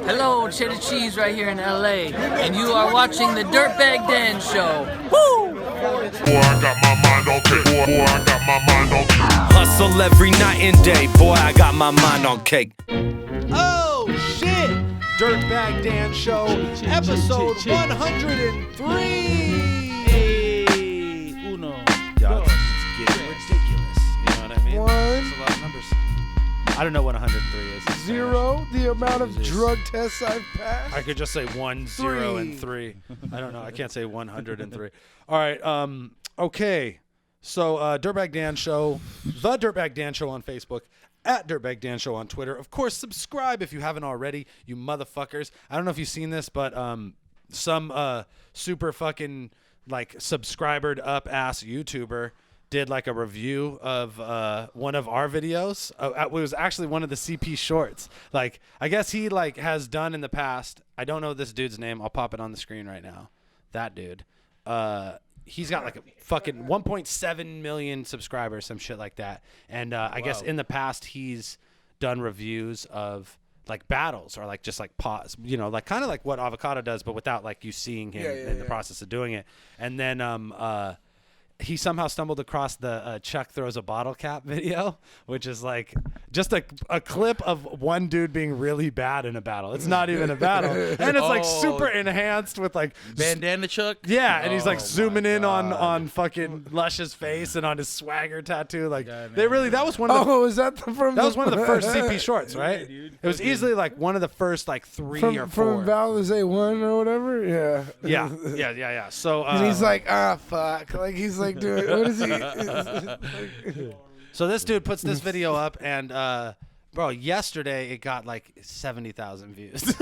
Hello, Cheddar Cheese right here in L.A. And you are watching the Dirtbag Dan Show. Woo! Boy, I got my mind on cake. Boy, I got my mind on cake. Hustle every night and day. Boy, I got my mind on cake. Oh, shit! Dirtbag Dan Show, episode 103. Hey, uno. Yeah, Dos. it's getting ridiculous. You know what I mean? One. That's a lot of numbers. I don't know what 103 is. 0, the amount of drug tests I've passed. I could just say 1, 0, and 3. I don't know. I can't say 103. All right. Okay. So, Dirtbag Dan Show, the Dirtbag Dan Show on Facebook, at Dirtbag Dan Show on Twitter. Of course, subscribe if you haven't already, you motherfuckers. I don't know if you've seen this, but some super fucking like subscribered up ass YouTuber did like a review of one of our videos. It was actually one of the CP shorts. Like, I guess he like has done in the past. I don't know this dude's name. I'll pop it on the screen right now. That dude. He's got like a fucking 1.7 million subscribers, some shit like that. And I guess in the past he's done reviews of like battles or like just like pause, you know, like kind of like what Avocado does, but without like you seeing him in the process of doing it. And then he somehow stumbled across the Chuck throws a bottle cap video, which is like just a clip of one dude being really bad in a battle. It's not even a battle. And it's like super enhanced with like Bandana Chuck? yeah, and he's like zooming in on fucking Lush's face and on his swagger tattoo. Like they really that was one of the is that from that was one of the first CP shorts, right? Yeah, dude. It was easily like one of the first like 3 or 4 from Valdez 1 or whatever. Yeah. So and he's like, fuck, like he's like doing what is he? So this dude puts this video up, and bro, yesterday it got like 70,000 views.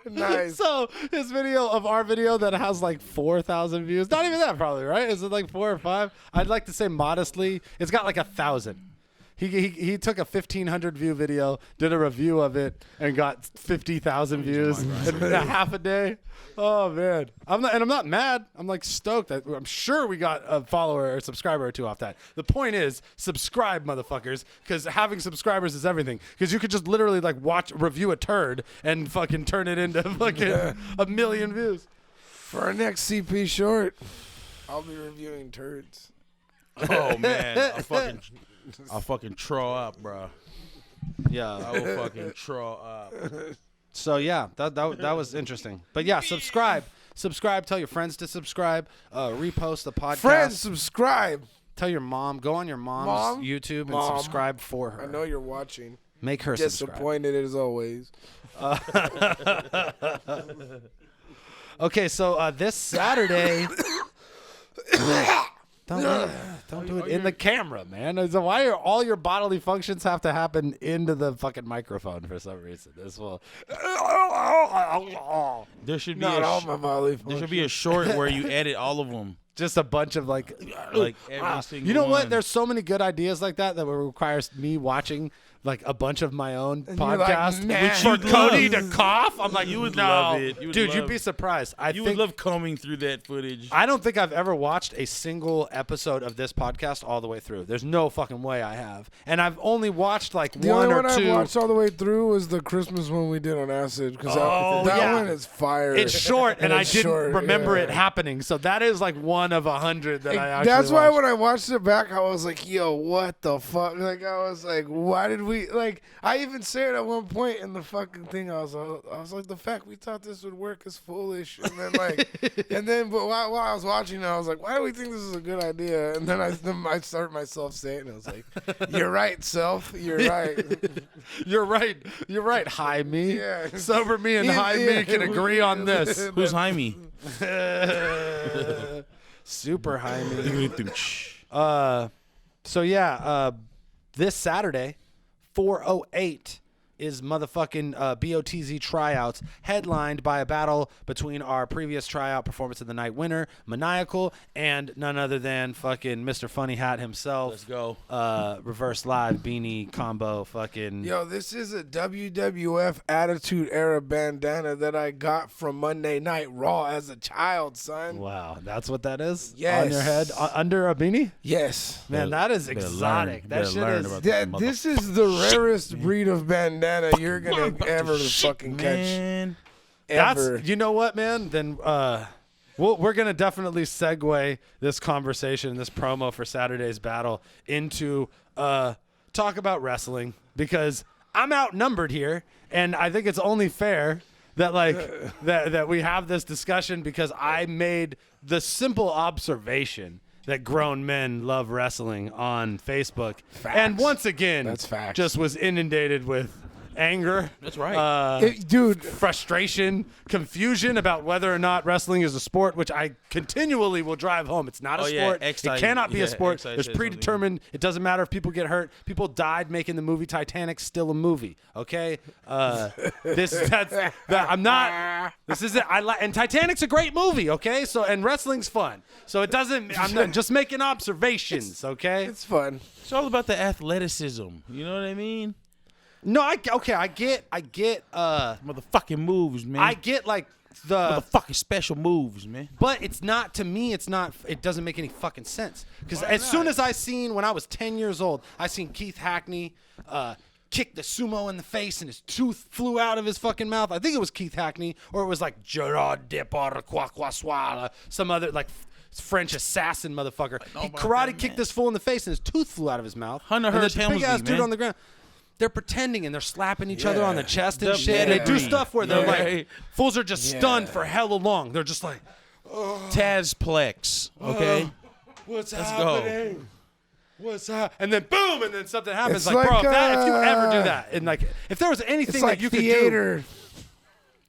Nice. So his video of our video that has like 4,000 views, not even that probably, right? Is it like 4 or 5? I'd like to say modestly, it's got like 1,000. He took a 1,500 view video, did a review of it, and got 50,000 views in a half a day. Oh man, I'm not mad. I'm like stoked. I'm sure we got a follower or subscriber or 2 off that. The point is, subscribe, motherfuckers, because having subscribers is everything. Because you could just literally like review a turd and fucking turn it into fucking 1 million views. For our next CP short, I'll be reviewing turds. Oh, man. I'll fucking throw up, bro. Yeah, I will fucking throw up. So yeah, that was interesting. But yeah, subscribe. Tell your friends to subscribe. Repost the podcast. Friends, subscribe. Tell your mom. Go on your mom's YouTube and subscribe for her. I know you're watching. Make her subscribe. Disappointed as always. Okay, so this Saturday. Don't do it in the camera, man. So why are all your bodily functions have to happen into the fucking microphone for some reason? This will. There should be Not all my bodily there should be a short where you edit all of them. Just a bunch of like every single you know what? one. There's so many good ideas like that will require me watching like a bunch of my own podcasts like, for Cody to cough. I'm like, you would no. love it. You'd be surprised. You would love combing through that footage. I don't think I've ever watched a single episode of this podcast all the way through. There's no fucking way I have. And I've only watched like the one only or one two. I watched all the way through was the Christmas one we did on acid because that one is fire. It's short, and I didn't remember yeah. it happening. So that is like one of 100 that I actually That's why watched. when I watched it back, I was like, yo, what the fuck? Like, I was like, why did we, like, I even said at one point in the fucking thing, I was like, the fact we thought this would work is foolish. And then, like, but while I was watching it, I was like, why do we think this is a good idea? And then I started myself saying, I was like, you're right, self. You're right. You're right. High me. Yeah. Sober me and high me can agree on this. Who's Jaime? Super high me. So yeah, this Saturday, 4:08 is motherfucking BOTZ tryouts, headlined by a battle between our previous tryout performance of the night winner, Maniacal, and none other than fucking Mr. Funny Hat himself. Let's go. Reverse live beanie combo fucking. Yo, this is a WWF Attitude Era bandana that I got from Monday Night Raw as a child, son. Wow, that's what that is? Yes. On your head? Under a beanie? Yes. Man, that is exotic. That shit is. This is the rarest breed of bandana banana you're gonna ever fucking catch. Man. Ever. You know what, man? Then we're gonna definitely segue this conversation, this promo for Saturday's battle into talk about wrestling, because I'm outnumbered here, and I think it's only fair that that we have this discussion, because I made the simple observation that grown men love wrestling on Facebook, and once again, That's facts. just was inundated with anger. That's right. Dude, Frustration, confusion about whether or not wrestling is a sport, which I continually will drive home. It's not a sport. It cannot be a sport. There's predetermined. It doesn't matter if people get hurt. People died making the movie Titanic. Still a movie. Okay. I'm not. This isn't. And Titanic's a great movie. Okay. So and wrestling's fun. So it doesn't. I'm not just making observations. Okay. it's fun. It's all about the athleticism. You know what I mean? No. I get. Motherfucking moves, man. I get like the. Motherfucking special moves, man. But it's not, to me, it's not, it doesn't make any fucking sense. Because as soon as when I was 10 years old, I seen Keith Hackney kick the sumo in the face and his tooth flew out of his fucking mouth. I think it was Keith Hackney, or it was like Gerard Depardieu, some other like French assassin motherfucker. He karate kicked this fool in the face and his tooth flew out of his mouth. Hunter and Hearst this big ass Helmsley, dude man. on the ground. They're pretending and they're slapping each other on the chest and The shit. They do pedigree. stuff where they're Yeah. like, fools are just stunned for hella long. They're just like, Tazplex, okay? what's Let's happening? What's that? And then boom, and then something happens. It's Like, bro, like, if you ever do that, and like, if there was anything It's like that you theater.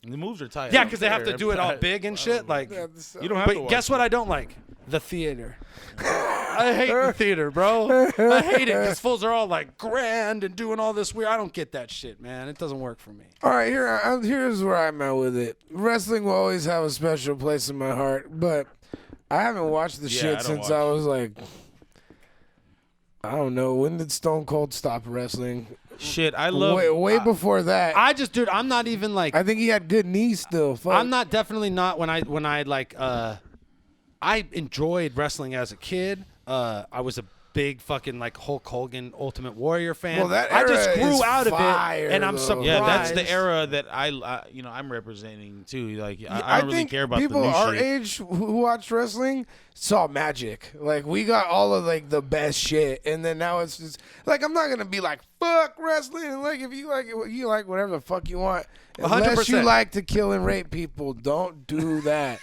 The moves are tight. could do, yeah, because they have to do it all big and shit. Like, You don't have to but watch guess what? I don't like the theater. I hate the theater, bro. I hate it because fools are all like grand and doing all this weird. I don't get that shit, man. It doesn't work for me. All right, here's where I'm at with it. Wrestling will always have a special place in my heart, but I haven't watched the Yeah, I shit don't since watch I was like, I don't know, when did Stone Cold stop wrestling? Shit, I love. Way before that. Dude, I'm not even like. I think he had good knees still. Fuck. I'm not definitely not when I like I enjoyed wrestling as a kid. I was a big fucking like Hulk Hogan Ultimate Warrior fan. Well, that I just era grew is out of fire, it, and I'm though. surprised. Yeah, that's the era that I'm representing too. Like I don't really think care about people the new our shit. age who watched wrestling saw magic. Like we got all of like the best shit, and then now it's just like I'm not gonna be like fuck wrestling. Like if you like it, you like whatever the fuck you want. Unless you 100%. like to kill and rape people, don't do that.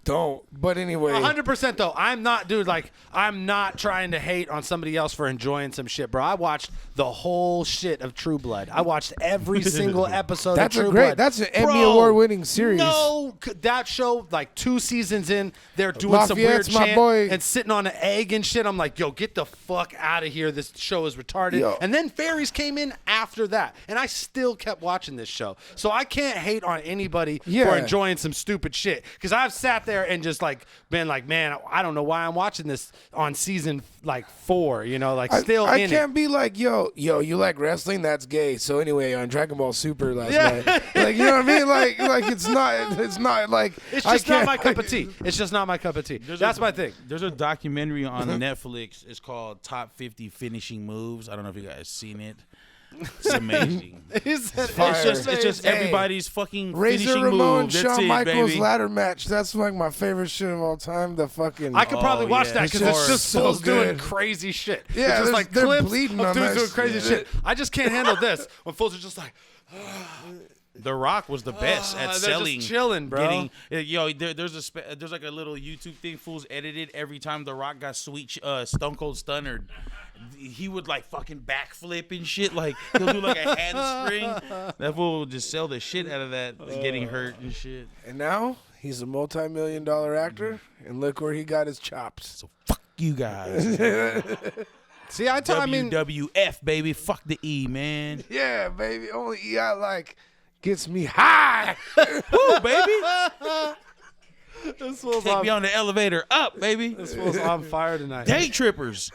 Don't. But anyway, 100% though. I'm not, dude. Like, I'm not trying to hate on somebody else for enjoying some shit, bro. I watched the whole shit of True Blood. I watched every single episode that's of a True great. Blood. That's an Bro, Emmy award-winning series. No, that show, like 2 seasons in, they're doing some weird Lafayette's my chant boy. and sitting on an egg and shit. I'm like, yo, get the fuck out of here. This show is retarded. Yo. And then Fairies came in after that, and I still kept watching this show. So I can't hate on anybody for Yeah. enjoying some stupid shit, because I've sat there and just like been like, man, I don't know why I'm watching this on season like 4. You know, like still I in can't it. be like, yo, you like wrestling? That's gay. So anyway, on Dragon Ball Super last night, like you know what I mean? Like it's not like It's I just not can't- my cup of tea. It's just not my cup of tea. That's my thing. There's a documentary on Netflix. It's called Top 50 Finishing Moves. I don't know if you guys seen it. It's amazing. It's It's just Hey, everybody's fucking Razor finishing Ramon, move. That's Shawn it, Michaels baby. ladder match. That's like my favorite shit of all time. The fucking I could probably watch yeah. that It's because it's just just so fools doing good. crazy shit. Yeah, it's just there's- like they're clips bleeding of on dudes that doing crazy shit. shit. I just can't handle this when fools are just like, The Rock was the best at they're selling, just chilling, bro. There's like a little YouTube thing. Fools edited every time The Rock got Stone Cold Stunnered. He would like fucking backflip and shit. Like he'll do like a handspring. That fool would just sell the shit out of that, getting hurt and shit. and now he's a multi-million-dollar actor, and look where he got his chops. So fuck you guys. see, I mean, WWF baby, fuck the E, man. Yeah, baby. Only I like gets me high. Woo, baby. this fool's Take me on the elevator up, baby. this fool's on fire tonight. Day trippers.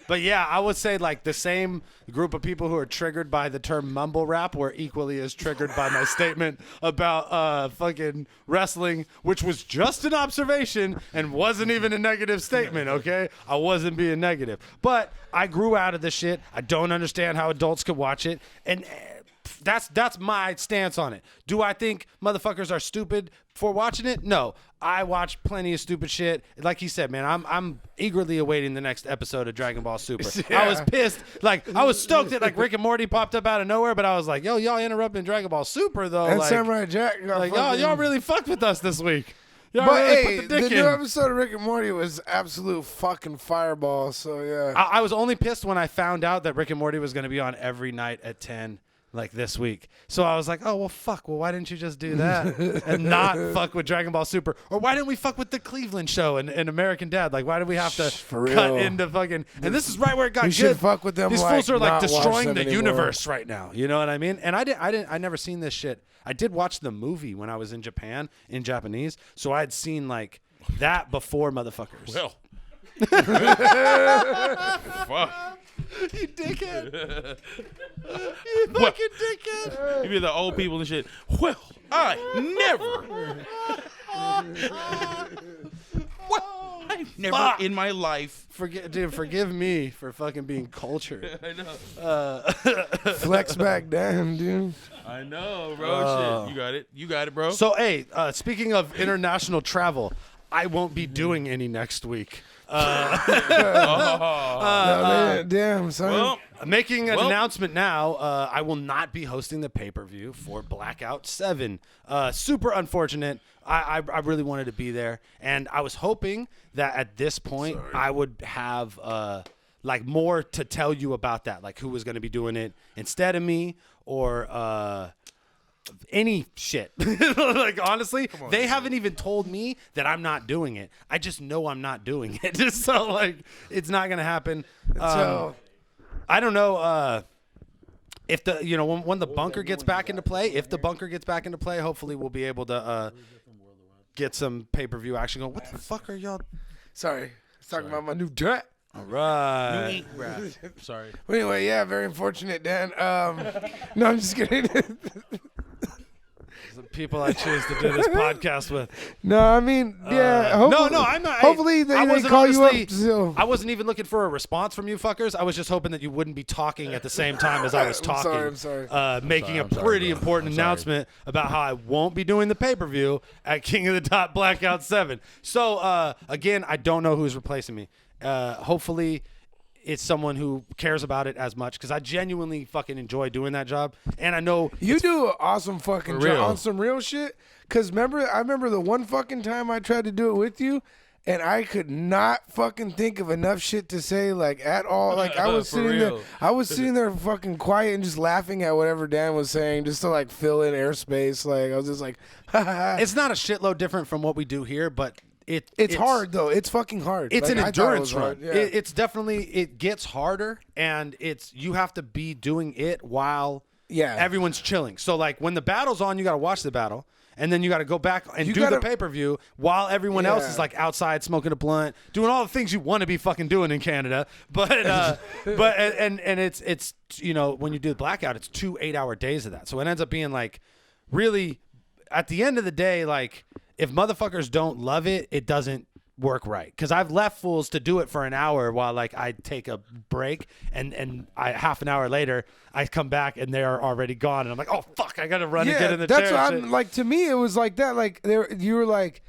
But yeah, I would say like the same group of people who are triggered by the term mumble rap were equally as triggered by my statement about fucking wrestling, which was just an observation and wasn't even a negative statement, okay? I wasn't being negative. But I grew out of this shit. I don't understand how adults could watch it. And that's my stance on it. Do I think motherfuckers are stupid for watching it? No. I watch plenty of stupid shit. Like he said, man, I'm eagerly awaiting the next episode of Dragon Ball Super. Yeah. I was pissed. Like, I was stoked that like Rick and Morty popped up out of nowhere, but I was like, yo, y'all interrupting Dragon Ball Super though. And like, Samurai Jack got like fucking- y'all really fucked with us this week. Y'all But really hey, put the dick new in. episode of Rick and Morty was absolute fucking fireball. So yeah. I was only pissed when I found out that Rick and Morty was going to be on every night at 10. Like this week. So I was like, oh, well, fuck. Well, why didn't you just do that and not fuck with Dragon Ball Super? Or why didn't we fuck with the Cleveland show and American Dad? Like, why did we have to For cut real. into fucking... And this is right where it got We good. should fuck with them. These like, fools are like not watch destroying them the anymore. universe right now. You know what I mean? And I never seen this shit. I did watch the movie when I was in Japan in Japanese. So I had seen like that before motherfuckers. Well. Fuck. You dickhead. You fucking dickhead. You be the old people and shit. Well, I never. Well, I never Fuck. in my life. Forgive me for fucking being cultured. I know. Flex back down, dude. I know, bro. Shit. You got it, bro. So, hey, speaking of international travel, I won't be doing any next week. Damn, son. Well, Making an Well- announcement now, I will not be hosting the pay-per-view for Blackout 7. Super unfortunate. I really wanted to be there, and I was hoping that at this point I would have like more to tell you about that, like who was going to be doing it instead of me, or any shit. Like, honestly, they haven't even told me that I'm not doing it. I just know I'm not doing it. So, like, it's not going to happen. So I don't know if the, you know, when the bunker gets back into play, hopefully we'll be able to get some pay-per-view action going. What the fuck are y'all? sorry. Talking about my new dirt. All right. New ink wrap. Sorry. But anyway, yeah, very unfortunate, Dan. No, I'm just kidding. The people I choose to do this podcast with. No, I mean, yeah. Hopefully, No, I'm not. Hopefully, they wasn't call you honestly- up. So. I wasn't even looking for a response from you fuckers. I was just hoping that you wouldn't be talking at the same time as I was talking. I'm sorry. Making a pretty important announcement about how I won't be doing the pay-per-view at King of the Dot Blackout 7. So, again, I don't know who's replacing me. Hopefully it's someone who cares about it as much, because I genuinely fucking enjoy doing that job. And I know You do an awesome fucking For job real. on some real shit. Cause I remember the one fucking time I tried to do it with you, and I could not fucking think of enough shit to say, like, at all. Like, I was For sitting real. there, I was sitting there fucking quiet and just laughing at whatever Dan was saying, just to like fill in airspace. Like, I was just like, it's not a shitload different from what we do here, but it's hard though. It's fucking hard. It's Like, an I thought it endurance was run. hard. Yeah. It's definitely, it gets harder, and you have to be doing it while Yeah. everyone's chilling. So, like, when the battle's on, you got to watch the battle, and then you got to go back and You do the gotta- pay-per-view while everyone else Yeah. is like outside smoking a blunt, doing all the things you want to be fucking doing in Canada. But and it's you know, when you do the Blackout, it's 2 8-hour days of that. So it ends up being like, really, at the end of the day, like, if motherfuckers don't love it, it doesn't work right. Because I've left fools to do it for an hour while, like, I take a break, and half an hour later I come back and they're already gone, and I'm like, oh fuck, I gotta run and get in the that's chair. what and I'm shit. like. To me, it was like that. Like you were like,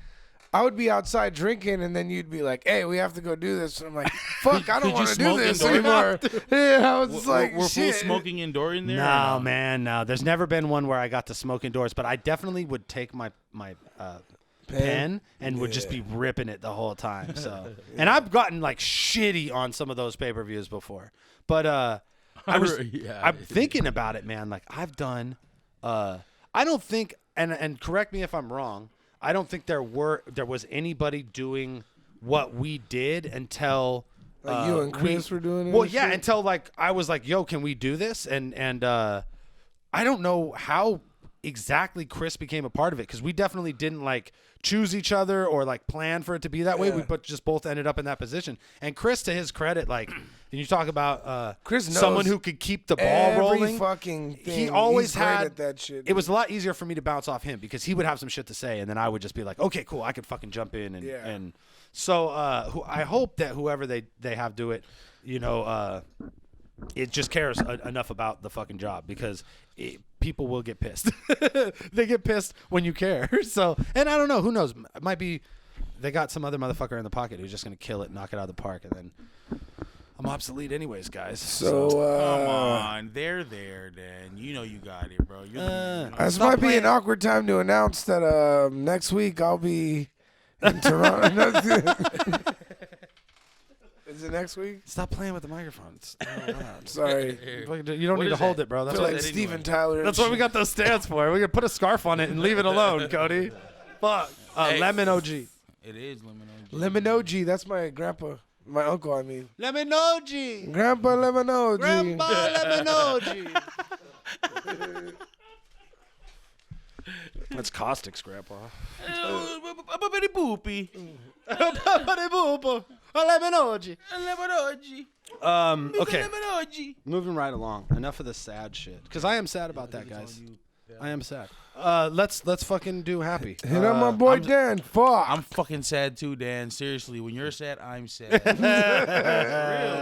I would be outside drinking, and then you'd be like, "Hey, we have to go do this." And I'm like, "Fuck, I don't Could you want to do smoke this indoors? anymore." Yeah, I was just like, We're full "Shit." smoking indoor in there? or No, man, no. There's never been one where I got to smoke indoors, but I definitely would take my pen and would just be ripping it the whole time. So, and I've gotten like shitty on some of those pay-per-views before, but I'm thinking about it, man. Like, I've done, I don't think, and correct me if I'm wrong, I don't think there was anybody doing what we did until Like you and Chris were doing it. well, and yeah, shit? until like I was like, "Yo, can we do this?" And I don't know how exactly Chris became a part of it, because we definitely didn't like choose each other or like plan for it to be that way. We just both ended up in that position. And Chris, to his credit, like And you talk about Chris knows someone who could keep the ball every rolling. fucking thing. He always He's great had at that shit. It was a lot easier for me to bounce off him because he would have some shit to say, and then I would just be like, okay, cool, I could fucking jump in and so I hope that whoever they have do it, it just cares enough about the fucking job because people will get pissed. They get pissed when you care. So, and I don't know, who knows? It might be they got some other motherfucker in the pocket who's just gonna kill it, knock it out of the park, and then I'm obsolete anyways, guys. So come on, they're there, Dan. You know you got it, bro. this might be an awkward time to announce that next week I'll be in Toronto. Is it next week? Stop playing with the microphone. Sorry. You don't need to hold it, bro. I That's feel what like Steven Tyler. That's what we got those stands for. We can put a scarf on it and leave it alone, Cody. Fuck. Lemon OG. It is Lemon OG. Lemon OG. That's my grandpa. My uncle, I mean. Lemon OG. Grandpa Lemon OG. Grandpa Lemon OG. That's Caustic's grandpa. Buddy boopy. Lemon OG. Lemon OG. Okay. Lemon OG. Moving right along. Enough of the sad shit. Because I am sad about that, guys. I am sad. Let's fucking do happy. Hit up my boy Dan. Fuck. I'm fucking sad too, Dan. Seriously, when you're sad, I'm sad. For real,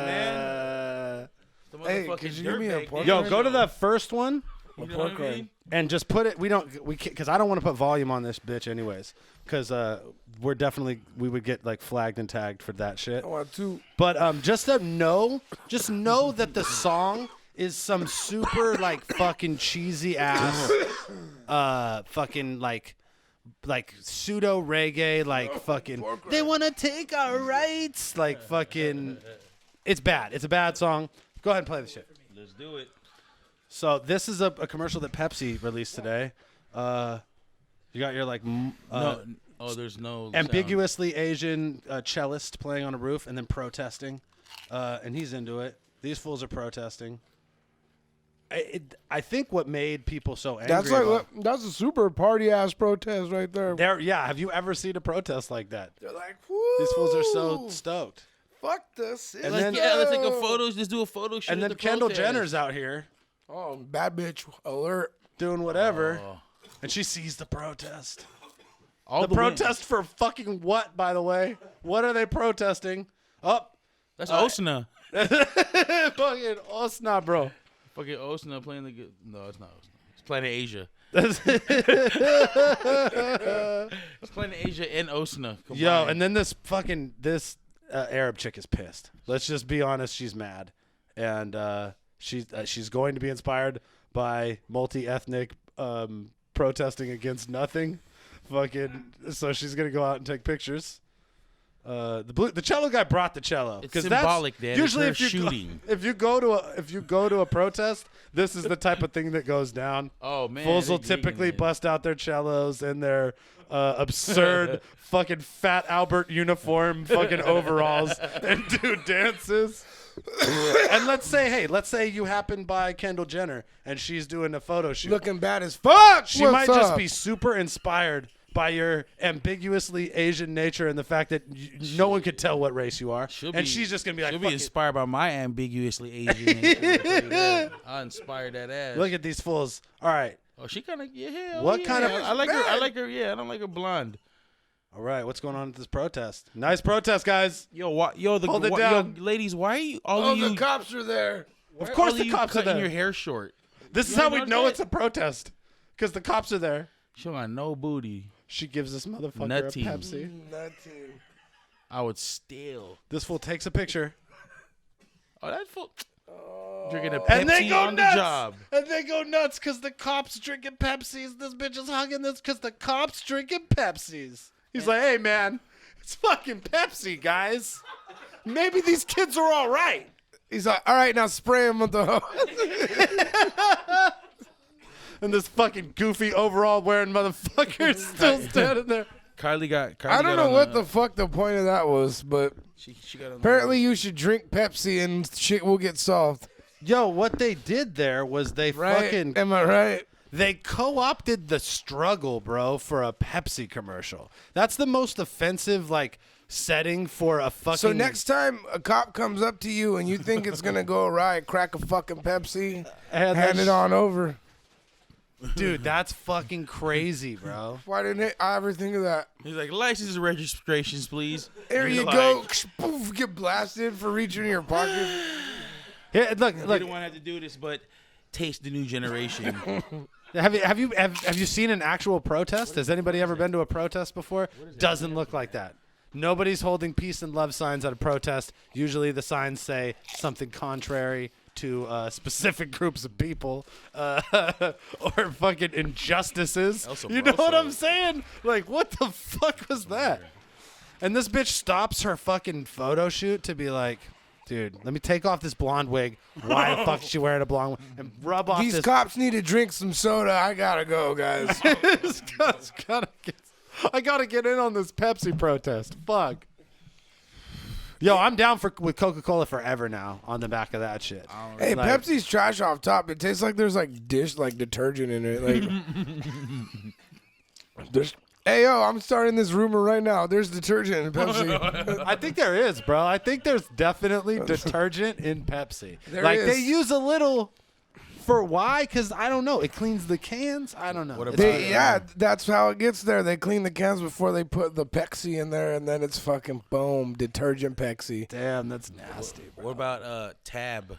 man. The Hey, motherfucking could you give me a dirtbag, pork Dan. Yo, go to the first one. You know what I mean? And just put it. Because I don't want to put volume on this bitch, anyways. Because we would get like flagged and tagged for that shit. I want to. But just know that the song is some super like fucking cheesy ass, fucking like pseudo reggae, like fucking. They wanna take our rights, like fucking. It's bad. It's a bad song. Go ahead and play the shit. Let's do it. So this is a commercial that Pepsi released today. You got your like there's no ambiguously Asian cellist playing on a roof and then protesting, and he's into it. These fools are protesting. I think what made people so angry. That's a super party ass protest right there. Have you ever seen a protest like that? They're like, woo. These fools are so stoked. Fuck this. And Like, then- let's take a photo. Let's do a photo shoot. And at then the Kendall protest. Jenner's out here Oh, bad bitch alert. doing whatever, and she sees the protest. All The protest for fucking what, by the way? What are they protesting? Oh, That's Osna. fucking Osna, bro. Fucking Osna playing the good. No, it's not Osna. It's Planet Asia. It's Planet Asia and Osna. Combined. Yo, and then this Arab chick is pissed. Let's just be honest, she's mad, and she's going to be inspired by multi-ethnic protesting against nothing. So she's gonna go out and take pictures. The cello guy brought the cello. It's 'cause symbolic, that's, Dan. usually It's her if you shooting. if you go to a protest, this is the type of thing that goes down. Oh man, Fools they will digging typically it. bust out their cellos and their absurd fucking Fat Albert uniform fucking overalls and do dances. And let's say you happen by Kendall Jenner and she's doing a photo shoot. Looking bad as fuck. She might just be super inspired by your ambiguously Asian nature and the fact that no one could tell what race you are. She's just gonna be like, she'll "Fuck be it." inspired by my ambiguously Asian. nature. I inspired that ass. Look at these fools. All right. Oh, she kind of What kind of- I like her. I like her. Yeah, I don't like her blonde. All right, what's going on at this protest? Nice protest, guys. Yo, Hold it down. yo, ladies, why are you all Oh, of you? the cops are there. Of course all the you cops are cutting there. your hair short. This is You how ain't we know know that? it's a protest. Because the cops are there. She don't got no booty. She gives this motherfucker Nutty. a Pepsi. Nothing. I would steal. This fool takes a picture. Oh, that fool. Drinking a Pepsi And they go on nuts. the job. And they go nuts because the cops drinking Pepsis. This bitch is hugging this because the cops drinking Pepsis. He's like, hey, man, it's fucking Pepsi, guys. Maybe these kids are all right. He's like, all right, now spray him with the. And this fucking goofy overall wearing motherfucker is still standing there. Kylie got. I don't know what the fuck the point of that was, but She got on apparently you should drink Pepsi and shit will get solved. Yo, what they did there was they Right? fucking Am I right? they co-opted the struggle, bro, for a Pepsi commercial. That's the most offensive, like, setting for a fucking. So next time a cop comes up to you and you think it's gonna go right, crack a fucking Pepsi, hand it on over. Dude, that's fucking crazy, bro. Why didn't I ever think of that? He's like, license and registrations, please. There And you you're go. like, Poof, get blasted for reaching in your pocket. Yeah, look. You don't want to have to do this, but taste the new generation. Have you seen an actual protest? Has anybody ever been to a protest before? Doesn't look like that. Nobody's holding peace and love signs at a protest. Usually the signs say something contrary to specific groups of people or fucking injustices. You know what I'm saying? Like, what the fuck was that? And this bitch stops her fucking photo shoot to be like, dude, let me take off this blonde wig. Why the fuck is she wearing a blonde wig? And rub off These this. cops need to drink some soda. I gotta go, guys. I gotta get in on this Pepsi protest. Fuck. Yo, I'm down with Coca-Cola forever now on the back of that shit. Hey, Like- Pepsi's trash off top. It tastes like there's like detergent in it. Like, there's. Hey, yo, I'm starting this rumor right now. There's detergent in Pepsi. I think there is, bro. I think there's definitely detergent in Pepsi. There like is. they use a little for why? Because I don't know. It cleans the cans. I don't know. Yeah, that's how it gets there. They clean the cans before they put the Pepsi in there, and then it's fucking boom, detergent Pepsi. Damn, that's nasty. Bro. What about Tab?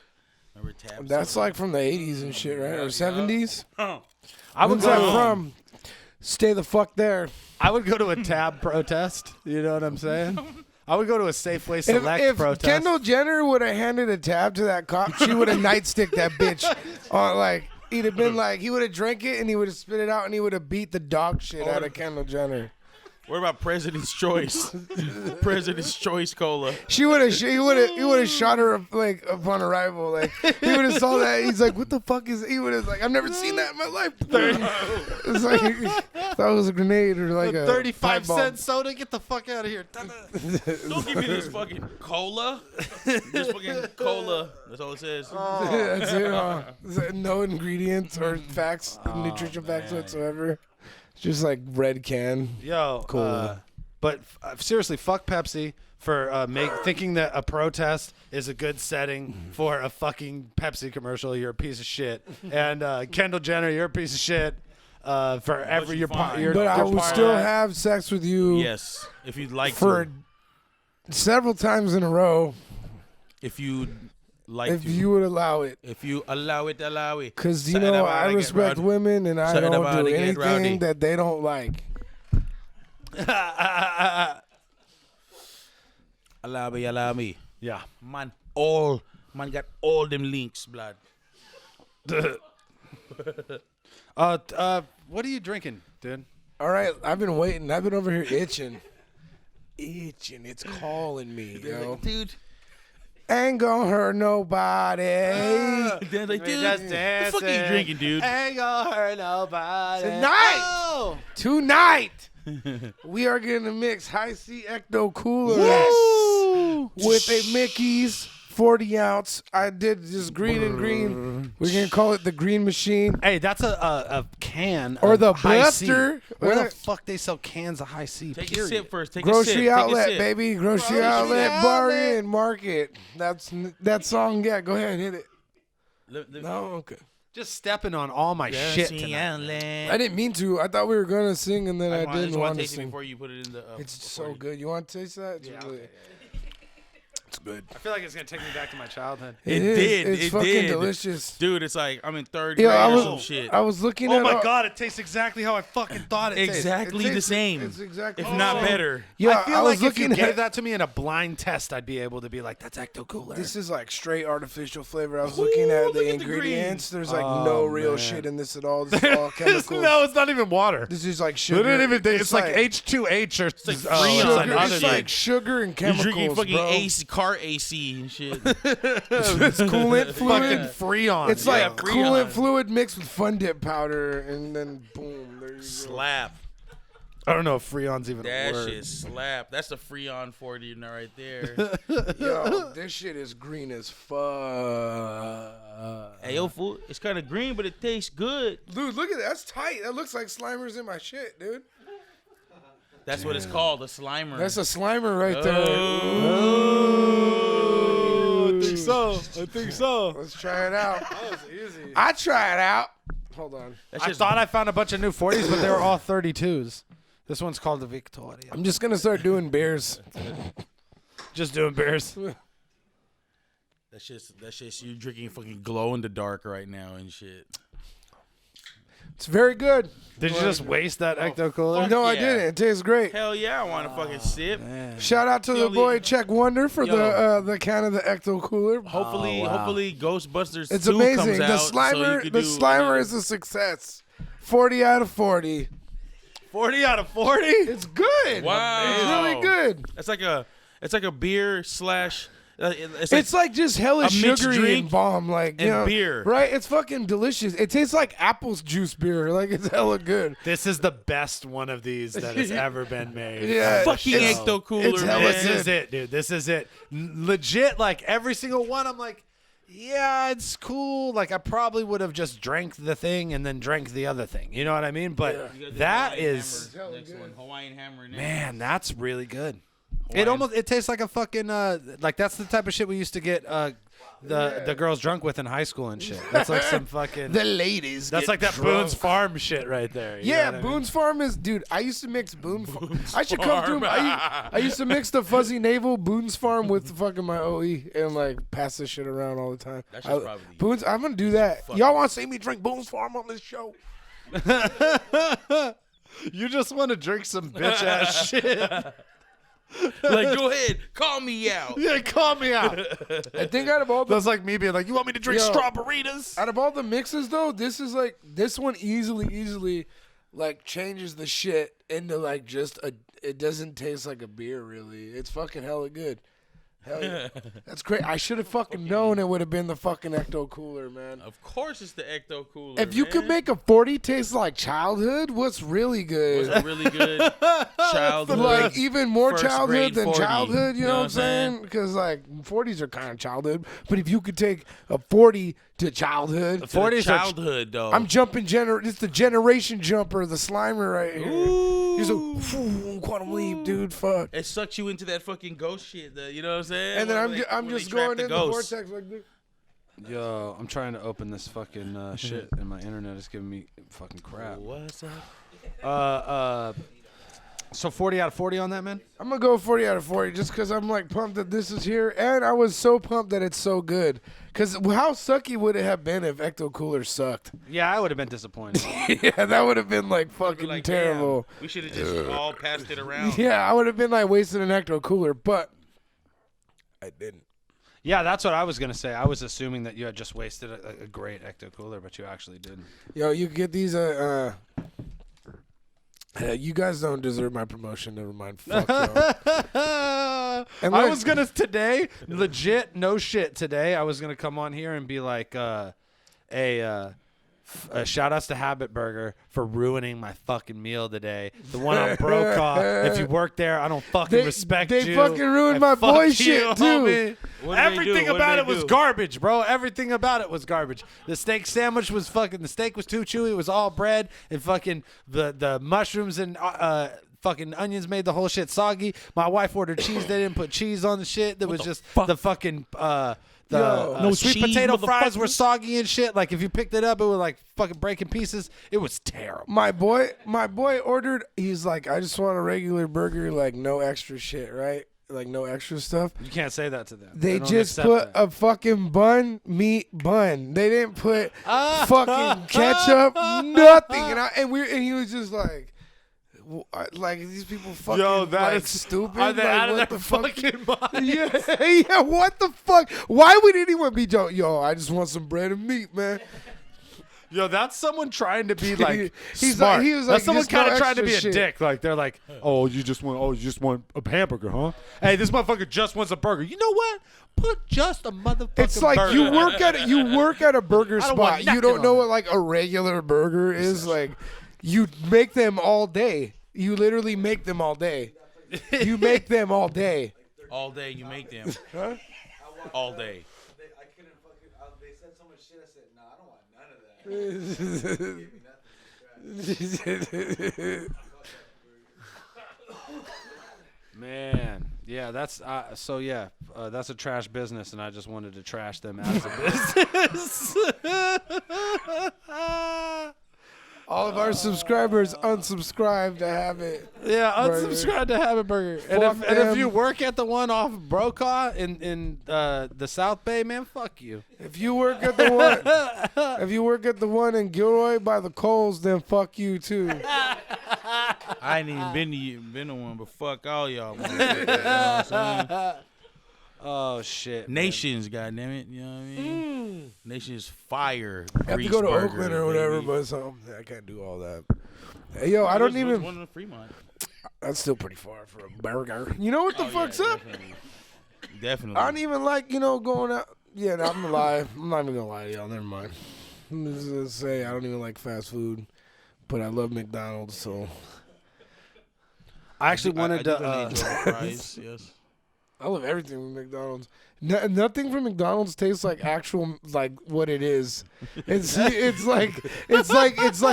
Remember Tab? That's like from the 80s and shit, right? Or 70s? I would When's that go. from? Stay the fuck there. I would go to a Tab protest. You know what I'm saying? I would go to a Safeway Select If protest. Kendall Jenner would have handed a tab to that cop, she would have nightsticked that bitch. On like, he'd have been like, he would have drank it and he would have spit it out and he would have beat the dog shit out of Kendall Jenner. What about President's Choice? President's Choice Cola. He would have shot her like upon arrival. Like he would have saw that. He's like, what the fuck is? He would have like, I've never seen that in my life. It's like that was a grenade or like a 35 pipe bomb. cent soda. Get the fuck out of here. Don't give me this fucking cola. This fucking cola. That's all it says. That's it. No ingredients or facts, nutrition facts whatsoever. Just like red can. Yo, Cool. But seriously, fuck Pepsi for thinking that a protest is a good setting for a fucking Pepsi commercial. You're a piece of shit. And Kendall Jenner, you're a piece of shit. For every you your fine. your But I your would part- still have sex with you Yes, if you'd like for to. several times in a row If you'd like if to. you would allow it. If you allow it, allow it. Because, you Something know, about I to get respect rowdy. women and I Something don't about do to get rowdy. anything that they don't like. Allow me. Yeah. Man, got all them links, blood. What are you drinking, dude? All right, I've been waiting. I've been over here itching. It's calling me, yo. Dude. Ain't gonna hurt nobody. They're like, dude, just what the fuck are you drinking, dude? Ain't gonna hurt nobody. Tonight! Oh! Tonight, we are going to mix High C Ecto Cooler with a Mickey's 40 ounce. I did just green and green. We're going to call it the Green Machine. Hey, that's a can Or of the High C. Blaster. Where the fuck they sell cans of High C? Take period? a sip first. Take a sip. Grocery outlet, Take a sip. baby. Grocery outlet, bar in, market. That's that song. Yeah, go ahead, hit it. No, okay. Just stepping on all my shit tonight. I didn't mean to. I thought we were gonna sing, and then I just didn't want want to to taste it sing. before you put it in the. It's so good. You want to taste that? It's really, it's good. I feel like it's gonna take me back to my childhood. It is. did. It's It fucking did. delicious. Dude, it's like I'm in third Yeah, grade I or some was. shit. I was looking Oh at. my god, it tastes exactly how I fucking thought it tasted. Exactly It the tastes- same. it's exactly if the not same. better. Yeah, I feel I was like if you looking gave at that to me in a blind test, I'd be able to be like, "That's Ecto Cooler." This is like straight artificial flavor. I was looking at look the at the green. ingredients. There's like no real shit in this at all. This is all chemicals. no, it's not even water. This is like sugar. It didn't even. It's like H2H or like it's Freon. like sugar. other It's shit. like sugar and You're chemicals, drinking fucking bro. AC, car AC and shit. It's coolant fucking fluid. Freon. It's Yeah, like Freon. coolant fluid mixed with Fun Dip powder, and then boom, there you go. Slap. I don't know if Freon's even a That word. shit slap. That's the Freon 40 right there. Yo, this shit is green as fuck. Hey, yo, fool, it's kind of green, but it tastes good. Dude, look at that. That's tight. That looks like Slimer's in my shit, dude. That's what it's called, a Slimer. That's a Slimer right there. Oh, I think so. I think so. Let's try it out. That was easy. I try it out. Hold on. That's I just thought I found a bunch of new 40s, but they were all 32s. This one's called the Victoria. I'm just gonna start doing beers. Just doing beers. that's just you drinking fucking glow in the dark right now and shit. It's very good. Did you just waste that Ecto Cooler? fuck No, I yeah. didn't. It tastes great. Hell yeah, I want to fucking sip. Shout out to the Yo, boy Lee. Check Wonder for the can of the Ecto Cooler. Hopefully Ghostbusters It's 2 amazing. comes The out. So you Slimer, could the do, Slimer is a success. 40 out of 40. 40 out of 40? It's good. Wow. It's really good. It's like a beer slash. It's like just hella a mixed sugary drink and bomb, like you and know, beer. right? It's fucking delicious. It tastes like apples juice beer, like it's hella good. This is the best one of these that has ever been made. Yeah, fucking it's- Ecto Cooler, it's hella man. This is it, dude. This is it. Legit, like every single one, I'm like, yeah, it's cool. Like I probably would have just drank the thing and then drank the other thing. You know what I mean? But that is, next one, Hawaiian Hammer. Next. man, that's really good. It tastes like a fucking like that's the type of shit we used to get the girls drunk with in high school and shit. That's like some fucking The ladies. that's get like that drunk. Boone's Farm shit right there. You know Yeah, what I mean? Boone's Farm is, dude. I used to mix I should come through. I used to mix the Fuzzy Navel Boone's Farm with fucking my OE and like pass this shit around all the time. That's just probably Boone's. I'm gonna do that. Y'all want to see me drink Boone's Farm on this show? You just want to drink some bitch ass shit. Like, go ahead, call me out. Yeah, call me out. I think out of all the That's like me being like, you want me to drink Yo. strawberries? out of all the mixes though, this is like this one easily like changes the shit into like just a. It doesn't taste like a beer really. It's fucking hella good. Hell yeah. That's great. I should have fucking known it would have been the fucking Ecto Cooler, man. Of course, it's the Ecto Cooler. If you could make a 40 taste like childhood, what's really good? was a really good childhood, Like even more first childhood grade than 40. childhood, you know what I'm saying? Because like 40s are kind of childhood, but if you could take a 40 to childhood, 40s are childhood though. I'm jumping it's the generation jumper, the Slimer right here. He's a quantum leap, dude. Fuck. It sucks you into that fucking ghost shit. You know what I'm saying? And then When I'm they just trap going in the ghosts. vortex like this. Yo, I'm trying to open this fucking shit, and my internet is giving me fucking crap. What's up? So 40 out of 40 on that, man? I'm gonna go 40 out of 40 just because I'm like pumped that this is here, and I was so pumped that it's so good. Because how sucky would it have been if Ecto Cooler sucked? Yeah, I would have been disappointed. Yeah, that would have been like fucking Like, terrible. damn, we should have just all passed it around. Yeah, I would have been like wasting an Ecto Cooler, but I didn't. Yeah, that's what I was going to say. I was assuming that you had just wasted a great Ecto Cooler, but you actually didn't. Yo, you get these. You guys don't deserve my promotion. Never mind. Fuck y'all. And I look- was going to today, legit, no shit today, I was going to come on here and be like, shout outs to Habit Burger for ruining my fucking meal today. The one on Brokaw. If you work there, I don't fucking respect they you. fucking ruined And my fuck boy you, shit, too. homie. What did they do? Everything What did about they it was do? garbage, bro. Everything about it was garbage. The steak sandwich was fucking. The steak was too chewy. It was all bread and fucking the mushrooms and fucking onions made the whole shit soggy. My wife ordered cheese. They didn't put cheese on the shit. There was just the fucking Yo. sweet cheese, potato fries were motherfuckers. soggy and shit. Like if you picked it up, it was like fucking breaking pieces. It was terrible. My boy ordered. He's like, I just want a regular burger, like no extra shit, right? Like no extra stuff. You can't say that to them. They don't just accept put that. a fucking meat bun. They didn't put fucking ketchup, nothing. And he was just like, these people fucking Yo, that like, is stupid. Are they like, out of what their the fuck? fucking mind? Yeah, what the fuck? Why would anyone be yo? I just want some bread and meat, man. Yo, that's someone trying to be like He's smart. like- he was That's like, someone just no kind of trying to be extra a shit. dick. Like they're like, oh, you just want a hamburger, huh? Hey, this motherfucker just wants a burger. You know what? Put just a motherfucking It's like burger. you work at a burger I don't want spot. You nothing don't on know it. what like a regular burger is. Like you make them all day. You literally make them all day. You make them all day. All day you make them. All day. I couldn't fucking. They said so much shit. I said, no, I don't want none of that. Give me nothing. Man, yeah, that's that's a trash business, and I just wanted to trash them as a business. All of our subscribers unsubscribe to have it. Yeah, Burger. unsubscribe to Habit Burger. And Fuck if them. you work at the one off Brokaw in the South Bay, man, fuck you. If you work at the one in Gilroy by the Coles, then fuck you too. I ain't even been to one, but fuck all y'all. You know what I'm saying? Oh shit, man. Nations, goddammit. You know what I mean? Nations fire. I have to go to Oakland or whatever, but I can't do all that. Hey, yo, I don't even. One in Fremont. That's still pretty far for a burger. You know what the fuck's up? Definitely. I don't even like, going out. Yeah, no, I'm gonna lie. I'm not even gonna lie to y'all. Never mind. I'm just gonna say I don't even like fast food, but I love McDonald's. So I actually wanted to. fries, yes. I love everything with McDonald's. Nothing from McDonald's tastes like actual like what it is. It's like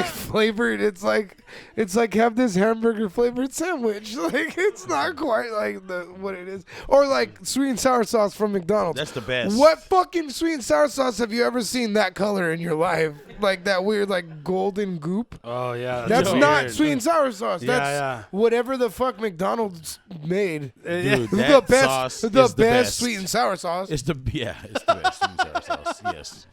flavored. It's like have this hamburger flavored sandwich. Like it's not quite like what it is. Or like sweet and sour sauce from McDonald's. That's the best. What fucking sweet and sour sauce have you ever seen that color in your life? Like that weird like golden goop. Oh yeah, That's so not weird. sweet and sour sauce. Yeah, That's yeah. whatever the fuck McDonald's made. Dude, The that best, sauce the is best the best. sweet and sour sauce. It's the best sweet and sour sauce. Yes.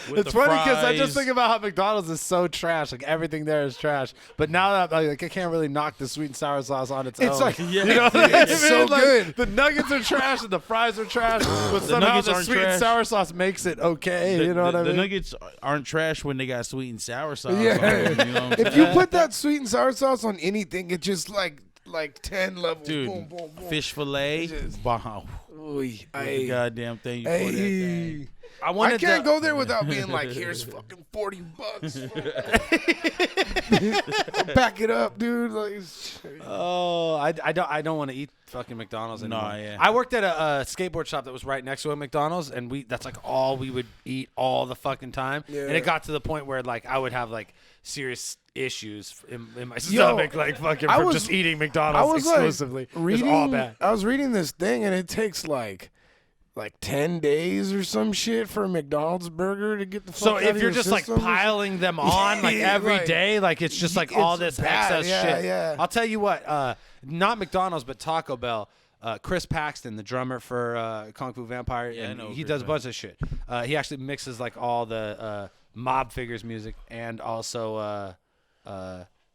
With It's the funny because I just fries. think about how McDonald's is so trash. Like everything there is trash. But now that like I can't really knock the sweet and sour sauce on its own. It's like Yeah, you know what I mean? it's so Like, good. The nuggets are trash and the fries are trash. But somehow nuggets the aren't sweet and trash. sour sauce makes it okay. You know what I The mean? nuggets aren't trash when they got sweet and sour sauce. Yeah. on them, you know what I'm If you saying? put that sweet and sour sauce on anything, it just like 10 levels. Dude, Boom, boom, boom. fish fillet, Just- wow. Oy, The ay, goddamn thing. You pour that thing. ay. I I wanted can't to, go there without being like, here's fucking $40. Back it up, dude. Like, Oh, I don't want to eat fucking McDonald's No, anymore. yeah. I worked at a skateboard shop that was right next to a McDonald's, and that's like all we would eat all the fucking time. Yeah. And it got to the point where like I would have like serious issues in my stomach, like fucking I from was- just eating I McDonald's was exclusively. like reading. It's all bad. I was reading this thing, and it takes like 10 days or some shit for a McDonald's burger to get the fuck So out if of you're your just like system. piling them on like every day, Like, like it's just like all it's this bad, excess yeah, shit. yeah. I'll tell you what, not McDonald's but Taco Bell. Chris Paxton, the drummer for Kung Fu Vampire, Yeah, I and know he Chris does a bunch of shit. He actually mixes like all the Mob Figures music and also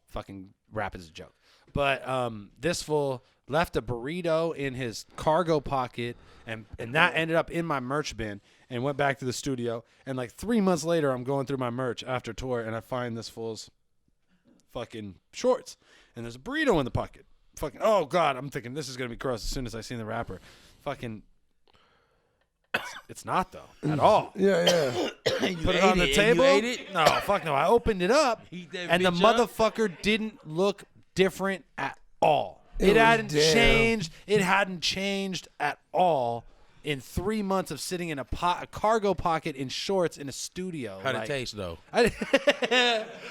fucking rap is a joke. But this fool left a burrito in his cargo pocket, and that ended up in my merch bin, and went back to the studio. And like 3 months later, I'm going through my merch after tour, and I find this fool's fucking shorts, and there's a burrito in the pocket. Fucking, oh god, I'm thinking this is gonna be gross as soon as I seen the wrapper. Fucking, it's not though at all. Yeah. Put it on the table. You ate it? No, fuck no. I opened it up, Heat that and the bitch up? motherfucker didn't look different at all. It It was hadn't damn. changed. It hadn't changed at all in 3 months of sitting in a cargo pocket in shorts in a studio. How'd Like, it taste though? I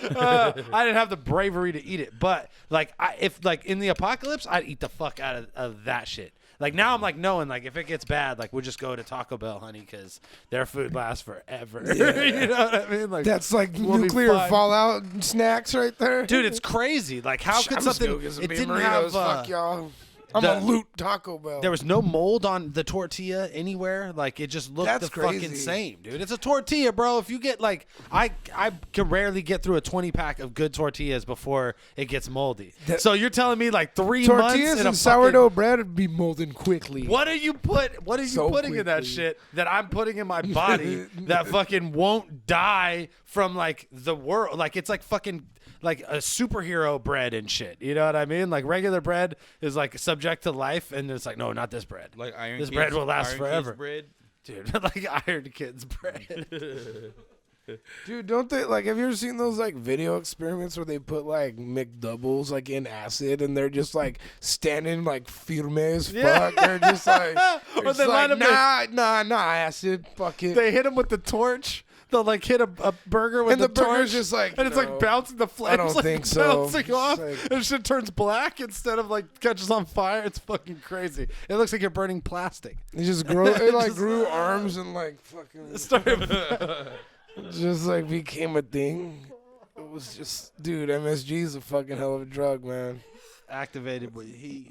didn't have the bravery to eat it, but like, if like in the apocalypse, I'd eat the fuck out of that shit. Like now, I'm like knowing like if it gets bad, like we'll just go to Taco Bell, honey, because their food lasts forever. You know what I mean? Like That's like we'll be nuclear fine. fallout snacks right there. Dude, it's crazy. Like how could I'm just something? gonna get some It beef didn't burritos. have. Fuck y'all. I'm the- gonna loot Taco Bell. There was no mold on the tortilla anywhere. Like it just looked That's the fucking crazy. same, dude. It's a tortilla, bro. If you get like, I can rarely get through a 20-pack of good tortillas before it gets moldy. So you're telling me like 3 months Tortillas in a and sourdough fucking, bread would be molding quickly. What are you So putting in that quickly. shit that I'm putting in my body that fucking won't die from like the world? Like it's like fucking like a superhero bread and shit. You know what I mean? Like regular bread is like subject to life, and it's like no, not this bread. Like Iron This Kids, bread will last Iron forever. Kids bread. Dude, like Iron Kids bread. Dude, don't they like? Have you ever seen those like video experiments where they put like McDoubles like in acid and they're just like standing like firme as fuck? They're just like, Or they're they just line like up nah, acid, fuck it. They hit him with the torch. They'll like hit a burger with And the burger's torch, just like, and it's no, like bouncing the flames. I don't like think so. bouncing It's off, like- and shit turns black instead of like catches on fire. It's fucking crazy. It looks like you're burning plastic. It just grew. It like grew arms and like fucking. Just like became a thing. It was just, dude. MSG's a fucking hell of a drug, man. Activated with heat.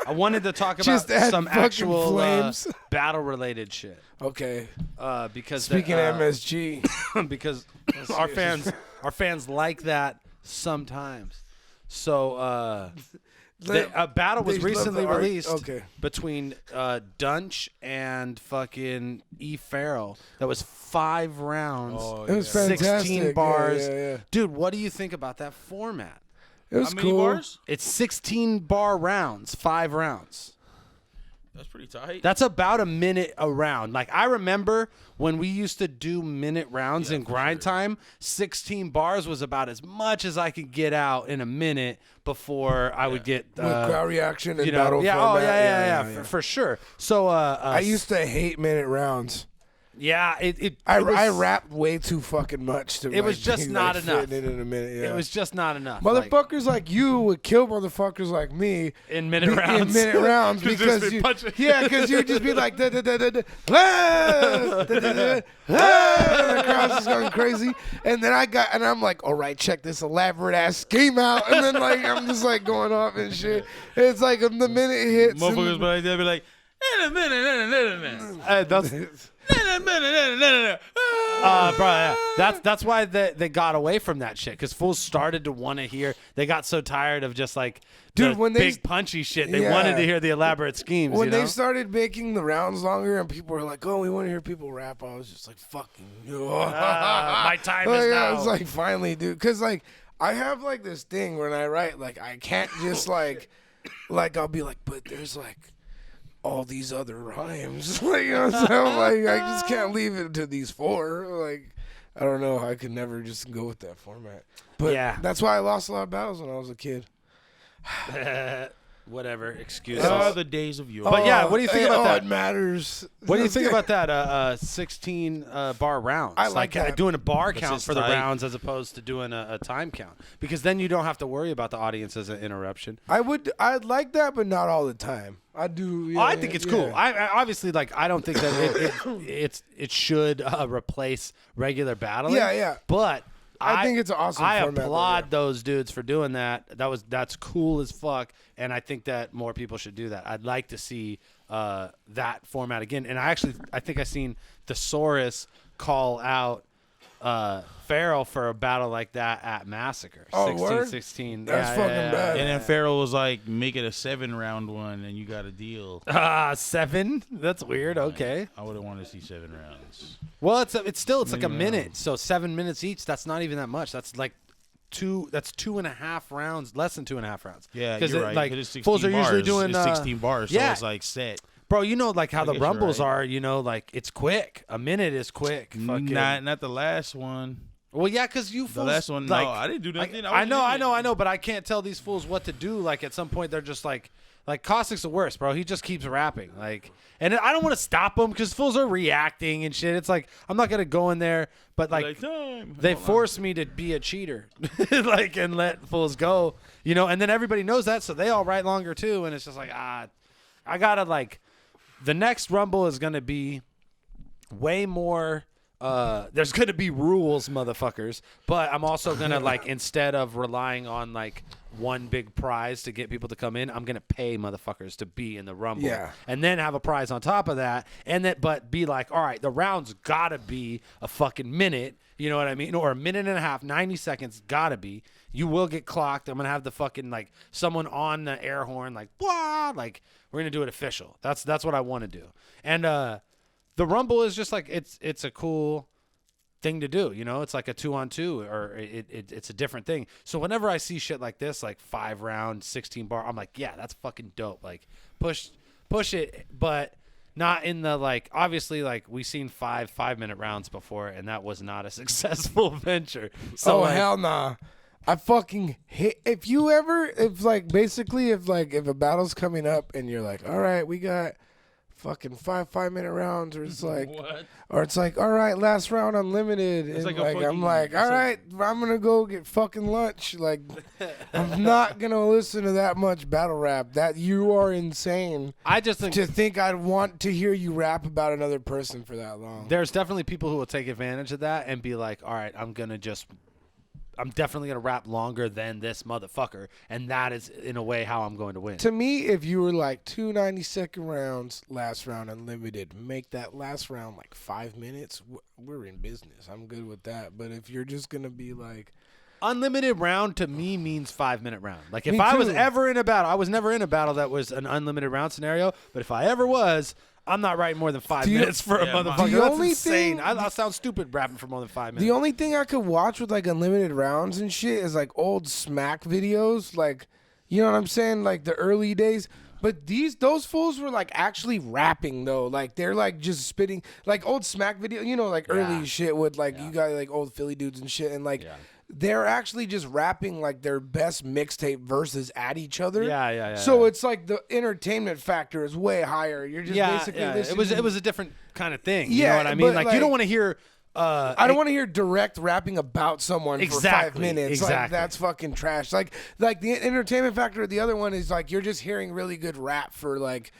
I wanted to talk about Just add some fucking actual flames. battle related shit. Okay. Because Speaking of MSG, because our fans like that sometimes. So a battle was they love recently the art. released Okay. between Dunch and fucking E. Farrell. That was 5 rounds, it was fantastic. 16 bars. Yeah. Dude, what do you think about that format? It was How many cool. bars? It's 16 bar rounds, 5 rounds. That's pretty tight. That's about a minute a round. Like, I remember when we used to do minute rounds in grind time, 16 bars was about as much as I could get out in a minute before I would get With crowd reaction and you know, battle yeah, format. oh yeah, for sure. So I used to hate minute rounds. yeah, it I was, rapped way too fucking much to. It was like, just be, not like, enough. fitting in a minute. Yeah. it was just not enough. Like, Motherfuckers like you would kill motherfuckers like me in minute rounds. In minute rounds Just because be you, punching. yeah, because you'd just be like, da, da, da, da, da, ah, da, da, da, ah, and the crowd's just going crazy. And then I'm like, all right, check this elaborate ass scheme out. And then like I'm just like going off and shit. It's like the minute hits. Motherfuckers and- be like, they'll be like, in a minute. That's bro, yeah. That's why they got away from that shit, because fools started to want to hear. They got so tired of just like Dude, the when they- big punchy shit. They Yeah. wanted to hear the elaborate schemes. When you know? they started making the rounds longer and people were like, oh, we want to hear people rap, I was just like, fucking. My time Like, is I now. was like, finally, dude. Because, like, I have, like, this thing when I write, like, I can't just, like, I'll be like, but there's, like, all these other rhymes. Like, you know what I'm saying? I'm like, I just can't leave it to these 4. Like, I don't know. I could never just go with that format. But Yeah. that's why I lost a lot of battles when I was a kid. Whatever, excuses. The days of yore. But yeah, what do you think about that? It matters. What do you think about that 16 bar rounds? I like that. Doing a bar This count is for the tight. rounds as opposed to doing a time count, because then you don't have to worry about the audience as an interruption. I'd like that, but not all the time. I do. Yeah, I think it's cool. yeah. I obviously, like, I don't think that it should replace regular battling. Yeah. But I think it's an awesome I format, though, applaud yeah. those dudes for doing that. That's cool as fuck, and I think that more people should do that. I'd like to see that format again. And I think I seen Thesaurus call out Farrell for a battle like that at Massacre. Oh, word? 16. That's fucking bad. And then Farrell was like, make it a 7-round one, and you got a deal. 7? That's weird. Okay. I would have wanted to see 7 rounds. Well, it's like a Maybe minute. So 7 minutes each. That's not even that much. That's like 2.5 rounds, less than 2.5 rounds. Yeah, because you're right. like 'Cause it's 16 fools are usually bars. doing It's 16 bars, yeah. so it's like set. Bro, you know, like how the guess you're rumbles right. are. You know, like it's quick. A minute is quick. Fucking. Not the last one. Well, yeah, because you The fools. last one, like, no, I didn't do nothing. I know, wasn't but I can't tell these fools what to do. Like at some point, they're just like Caustic's the worst, bro. He just keeps rapping. Like, and I don't want to stop him because fools are reacting and shit. It's like I'm not gonna go in there, but like time. they force me to be a cheater, like, and let fools go, you know. And then everybody knows that, so they all write longer too. And it's just like, I gotta like, the next rumble is gonna be way more. There's gonna be rules, motherfuckers. But I'm also gonna like, instead of relying on like one big prize to get people to come in, I'm gonna pay motherfuckers to be in the rumble. Yeah. And then have a prize on top of that, and then but be like, all right, the round's gotta be a fucking minute. You know what I mean? Or a minute and a half, 90 seconds, gotta be. You will get clocked. I'm gonna have the fucking like someone on the air horn, like, blah, like we're gonna do it official. That's what I want to do. And the rumble is just like it's a cool thing to do, you know. It's like a 2-on-2, or it's a different thing. So whenever I see shit like this, like 5-round 16 bar, I'm like, yeah, that's fucking dope. Like push it, but not in the like, obviously, like we seen 5-minute rounds before, and that was not a successful venture. So Oh like, hell nah. I fucking hate if a battle's coming up and you're like, all right, we got fucking 5-minute rounds, or it's like, or it's like, all right, last round unlimited. It's and like a I'm fucking- like, all it's right, I'm gonna go get fucking lunch. Like, I'm not gonna listen to that much battle rap. That you are insane I just think to think I'd want to hear you rap about another person for that long. there's definitely people who will take advantage of that and be like, all right, I'm definitely going to rap longer than this motherfucker. And that is, in a way, how I'm going to win. To me, if you were like 2 90-second rounds, last round unlimited, make that last round like 5 minutes, we're in business. I'm good with that. But if you're just going to be like... Unlimited round to me means 5-minute round. Like, if Me I was too. ever in a battle, I was never in a battle that was an unlimited round scenario. But if I ever was, I'm not writing more than 5 Do you- minutes for a Yeah, motherfucker. the That's only insane. thing- I sound stupid rapping for more than 5 minutes. The only thing I could watch with like unlimited rounds and shit is like old smack videos. Like, you know what I'm saying? Like the early days. But those fools were like actually rapping though. Like they're like just spitting like old smack video, you know, like early shit with like you got like old Philly dudes and shit, and like they're actually just rapping like their best mixtape verses at each other. Yeah. So it's like the entertainment factor is way higher. You're just basically listening. It was a different kind of thing. You Yeah, know what I mean? but, Like, you don't like- want to hear. I don't want to hear direct rapping about someone for 5 Exactly, minutes. Like exactly. that's fucking trash. Like the entertainment factor of the other one is like you're just hearing really good rap for like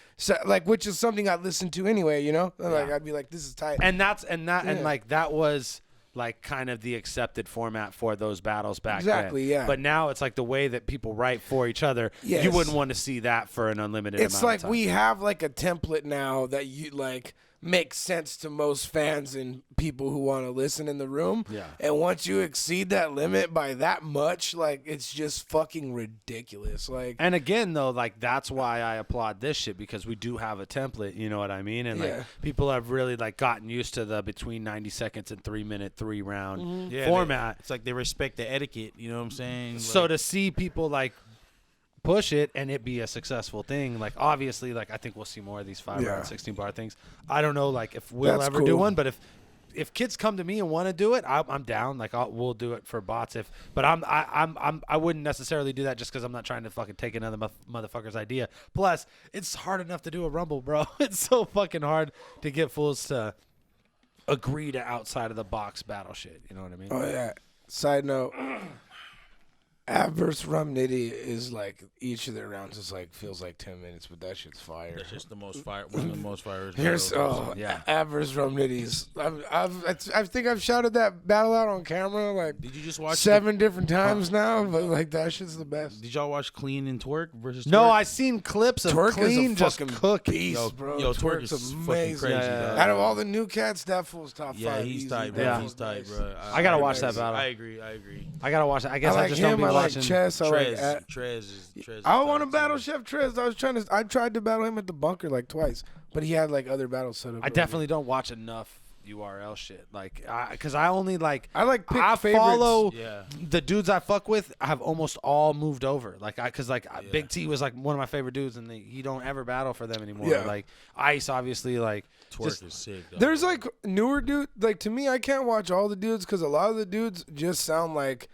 which is something I listen to anyway. You know, like I'd be like, this is tight. And that was like kind of the accepted format for those battles back then. Exactly, yeah. But now it's like the way that people write for each other. Yes. You wouldn't want to see that for an unlimited It's amount like of time. we have like a template now that you like makes sense to most fans and people who want to listen in the room. Yeah. And once you exceed that limit by that much, like it's just fucking ridiculous. Like And again, though, like that's why I applaud this shit, because we do have a template. You know what I mean? And Yeah. like people have really like gotten used to the between 90 seconds and 3 minute 3 round Yeah, format. It's like they respect the etiquette. You know what I'm saying? So Like, to see people like push it and it be a successful thing, like obviously, like I think we'll see more of these 5 round 16 bar things. I don't know, like if we'll That's ever do cool. one, but if kids come to me and want to do it, I'm down. Like we'll do it for bots. But I wouldn't necessarily do that just because I'm not trying to fucking take another motherfucker's idea. Plus, it's hard enough to do a rumble, bro. It's so fucking hard to get fools to agree to outside of the box battle shit. You know what I mean? Oh yeah. Side note. Adverse Rum Nitty is like each of their rounds is like feels like 10 minutes, but that shit's fire. that's just the most fire. One of the most fire. Here's Yeah. Adverse Rum Nitties. I think I've shouted that battle out on camera like Did you just watch 7 different times now, but like that shit's the best. Did y'all watch Clean and Twerk versus? No, Twerk? I seen clips of Twerk Clean is a just fucking cooking. beast, bro. Yo, Twerk Twerk's is fucking amazing. crazy. Yeah, dog. Out of all the new cats, that fool's top 5. Yeah, he's easy. tight, That bro. Yeah. He's fool's tight, nice. bro. I gotta watch that battle. I agree. I gotta watch it. I I guess I like just don't him. be I like watching. Chess. I like. Trez. I want to battle Chef Trez. I tried to battle him at the bunker like twice, but he had like other battles set up. I definitely don't watch enough URL shit, like, because I only like I like pick I favorites. follow Yeah. the dudes I fuck with. Have almost all moved over, like Big T was like one of my favorite dudes, and he don't ever battle for them anymore. Yeah. Like Ice, obviously, like Twerk just- is sick. Dog. There's like newer dude. Like to me, I can't watch all the dudes because a lot of the dudes just sound like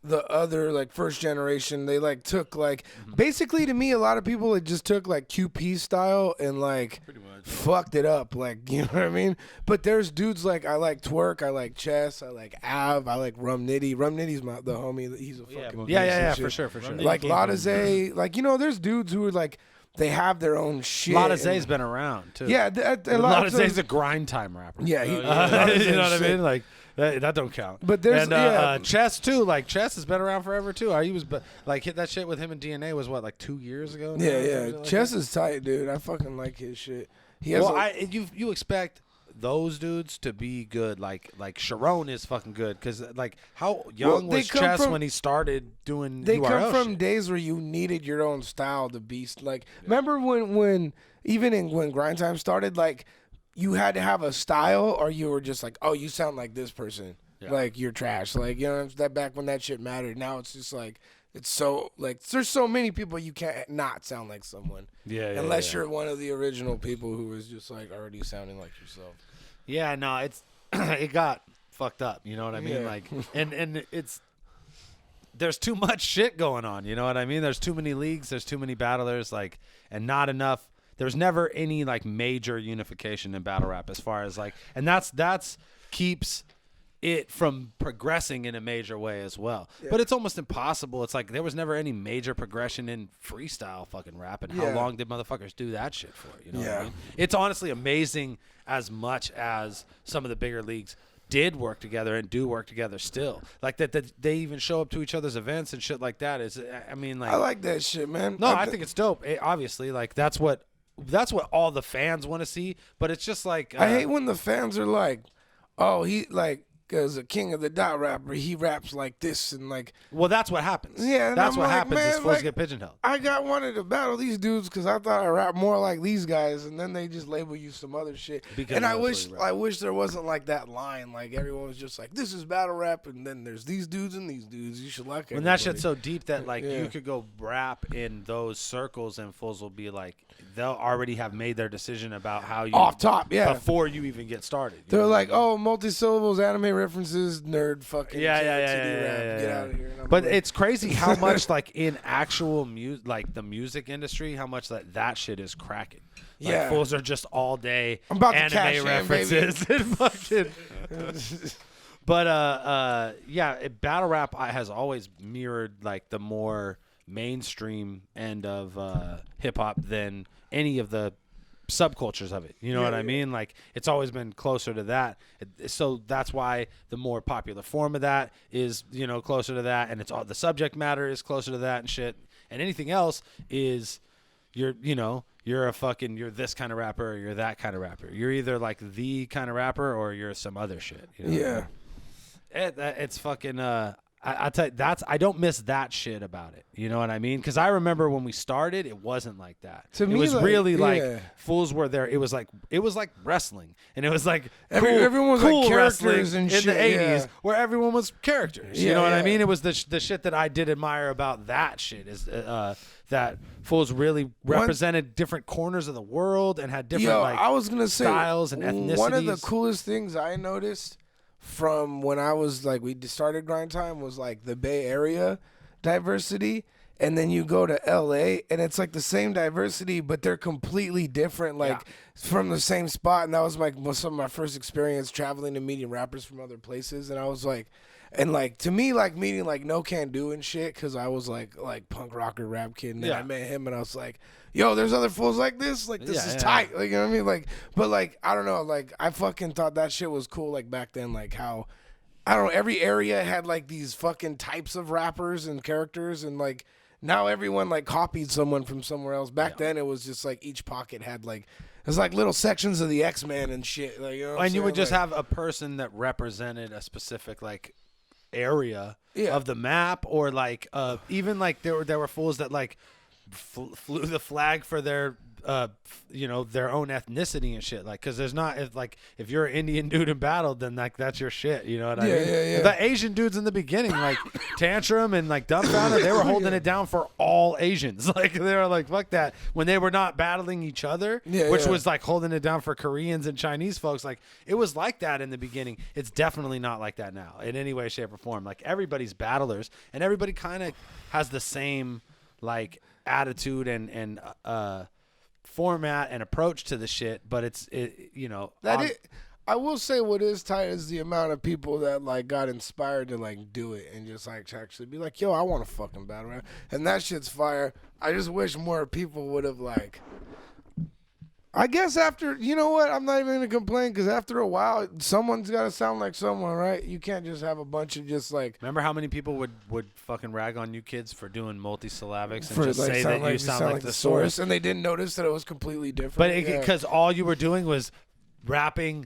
the other like first generation. They like took like basically to me, a lot of people like just took like QP style and like fucked it up. Like you know what I mean? But there's dudes like I like Twerk, I like Chess, I like Av, I like Rum Nitty. Rum Nitty's the homie. He's a fucking but- beast yeah, and for shit. sure. Like came from- Ladaze, like there's dudes who are like they have their own shit. A lot of and- Zay's been around too. Yeah, a lot of Zay's a grind time rapper. Yeah, you know what I mean? Like that don't count. But there's- Chess too. Like Chess has been around forever too. He was like hit that shit with him and DNA was what, like 2 years ago. now or Yeah. something like Chess that? is tight, dude. I fucking like his shit. He has Well, a- you expect those dudes to be good. Like Sharon is fucking good because like how young they was come Chess from- when he started doing they URL come from shit? days where you needed your own style to be like. Remember when when Grind Time started, like you had to have a style, or you were just like, oh, you sound like this person, like you're trash, like you know that back when that shit mattered. Now it's just like. It's so like there's so many people you can't not sound like someone. Unless you're one of the original people who was just like already sounding like yourself. Yeah, no, it's it got fucked up. You know what I mean? Yeah. Like, and it's there's too much shit going on. You know what I mean? There's too many leagues. There's too many battlers. Like, and not enough. there was never any like major unification in battle rap as far as like, and that's keeps it from progressing in a major way as well. But it's almost impossible. It's like there was never any major progression in freestyle fucking rap. And how long did motherfuckers do that shit for? You know what I mean? It's honestly amazing as much as some of the bigger leagues did work together and do work together still. Like that they even show up to each other's events and shit like that. I mean, like, I like that shit, man. No, I think it's dope. Obviously, like that's what all the fans want to see. But it's just like I hate when the fans are like, oh, he like. Because the king of the dot rapper, he raps like this and like. Well, that's what happens. Yeah, and that's I'm what like, happens. man, Is fools like, get pigeonholed. I wanted to battle these dudes because I thought I rap more like these guys, and then they just label you some other shit. Because and I that's wish there wasn't like that line. Like everyone was just like, this is battle rap, and then there's these dudes and these dudes. You should like it. When that shit's so deep that like you could go rap in those circles and fools will be like, they'll already have made their decision about how you off top, before you even get started. They're like, oh, multi-syllables, anime references, nerd, fucking yeah. Get out of here. And I'm But like, it's crazy how much like in actual music, like the music industry, how much that shit is cracking. Like, fools are just all day I'm about to cash anime in, references and fucking. But battle rap has always mirrored like the more mainstream end of hip hop than any of the subcultures of it. You know what I mean? Like it's always been closer to that. So that's why the more popular form of that is, you know, closer to that, and it's all the subject matter is closer to that and shit. And anything else is you're this kind of rapper or you're that kind of rapper. You're either like the kind of rapper or you're some other shit. You know? It's fucking I tell you, I don't miss that shit about it. You know what I mean? Because I remember when we started, it wasn't like that. To me, it was like, really like fools were there. It was like wrestling, and it was like everyone was cool like wrestling characters and in shit, the '80s, where everyone was characters. You know what I mean? It was the shit that I did admire about that shit is that fools really represented different corners of the world and had different I was gonna say, styles and ethnicities. One of the coolest things I noticed from when I was like, we started Grind Time was like the Bay Area diversity, and then you go to L.A. and it's like the same diversity, but they're completely different, like from the same spot. And that was like some of my first experience traveling and meeting rappers from other places. And I was like, and like to me, like meeting like No Can Do and shit, because I was like punk rocker rap kid, and then I met him and I was like, yo, there's other fools like this is tight, like, you know what I mean, like, but like I don't know, like I fucking thought that shit was cool, like back then, like how I don't know, every area had like these fucking types of rappers and characters, and like now everyone like copied someone from somewhere else. Back then it was just like each pocket had like, it was like little sections of the X-Men and shit, like, you know what I'm and you saying? would just like, have a person that represented a specific like area of the map, or like even like there were fools that like flew the flag for their their own ethnicity and shit, like, because there's not, if you're an Indian dude in battle, then like that's your shit, you know what I mean? The Asian dudes in the beginning, like Tantrum and like Dumbfounded, they were holding it down for all Asians. Like they were like, fuck that, when they were not battling each other, which was like holding it down for Koreans and Chinese folks. Like it was like that in the beginning. It's definitely not like that now in any way, shape, or form. Like everybody's battlers, and everybody kind of has the same like attitude and format and approach to the shit, but I will say what is tight is the amount of people that like got inspired to like do it and just like actually be like, yo, I want to fucking battle rap, and that shit's fire. I just wish more people would have like, I guess after, you know what, I'm not even gonna complain, because after a while someone's got to sound like someone, right? You can't just have a bunch of just like, remember how many people would fucking rag on you kids for doing multisyllabics and for, just like, say that you sound like the source, and they didn't notice that it was completely different. but because all you were doing was rapping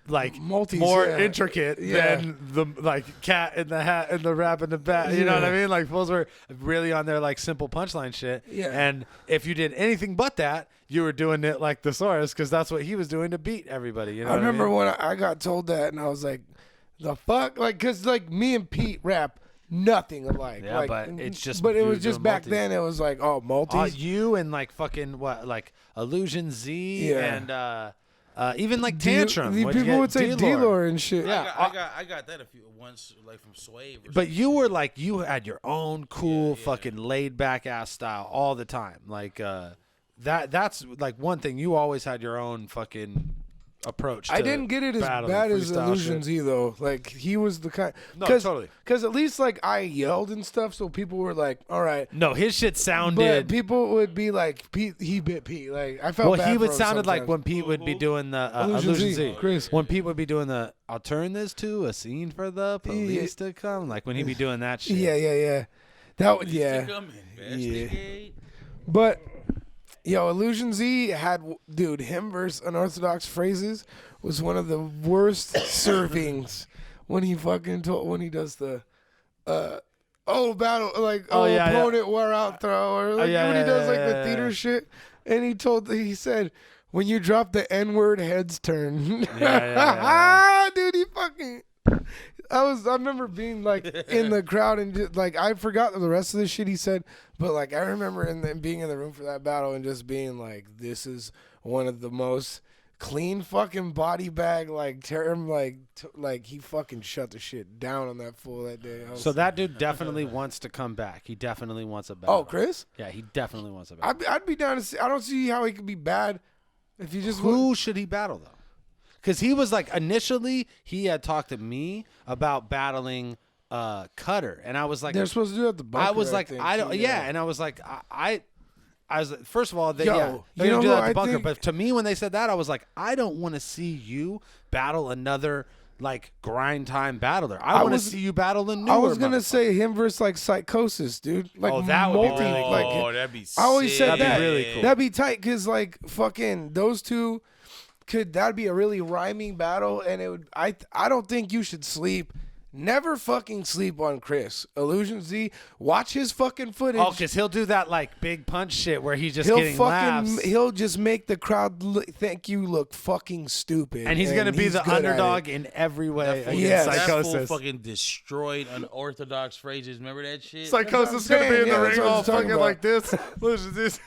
like Multis, more intricate than the like cat in the hat and the rap in the bat. You know what I mean? Like fools were really on their like simple punchline shit. Yeah. And if you did anything but that, you were doing it like the source, because that's what he was doing to beat everybody. You know I remember what I mean? when I got told that, and I was like, the fuck? Like, because like me and Pete rap nothing alike. Yeah, like, but it's just, but it you was were just doing back multis. then. It was like, oh, multis. You and like fucking what, like Illusion Z and even like D- Tantrum. the people would say D-Lore and shit. Yeah, I got that once, like from Swave. But you were like, you had your own cool fucking laid back ass style all the time. Like that's like one thing. You always had your own fucking approach. I to didn't get it as battling, bad as freestyle Illusion shit. Z though. Like he was the kind. No, totally. Because at least like I yelled and stuff, so people were like, "All right." No, his shit But sounded. people would be like, Pete, "He bit Pete." Like I felt. Well, bad he for would him sounded like sometimes. when Pete would be doing the Illusion Illusion Z, Z. Chris. When Pete would be doing the, I'll turn this to a scene for the police to come. Like when he'd be doing that shit. Yeah. That would But yo, Illusion Z had him versus Unorthodox Phrases was one of the worst servings when he does the battle opponent wear out throw or like when he does like the theater shit and he said when you drop the N-word heads turn. Dude, he fucking I remember being like in the crowd and just, like I forgot the rest of the shit he said, but like I remember being in the room for that battle and just being like, this is one of the most clean fucking body bag like term like he fucking shut the shit down on that fool that day. So that dude definitely wants to come back. He definitely wants a battle. Oh, Chris? Yeah, he definitely wants a battle. I'd be down to see. I don't see how he could be bad if he just Who should he battle though? Because he was like initially he had talked to me about battling Cutter, and I was like, they're supposed to do it at the bunker. I was like, think, I don't, too, yeah, and I was like, I was like, first of all, they, Yo, yeah, you they're know gonna do who that at I the bunker. think- But to me, when they said that, I was like, I don't want to see you battle another like grind time battler. I want to see you battle a newer. I was gonna motherfucker. say him versus like Psychosis, dude. Like Oh, that would be really cool. like, that'd be I always said That'd be that. really cool. That'd be tight because like fucking those two that'd be a really rhyming battle, and it would. I don't think you should sleep. Never fucking sleep on Chris. Illusion Z. Watch his fucking footage. Oh, because he'll do that like big punch shit where he's just He'll getting fucking laughs. he'll just make the crowd think you look fucking stupid. And he's gonna be the good at underdog it. in every way against Yes. That fool Psychosis. fucking destroyed Unorthodox Phrases. Remember that shit? Psychosis That's what I'm gonna be in saying. the Yeah, ring that's what all I'm talking fucking about. like this. Listen to this.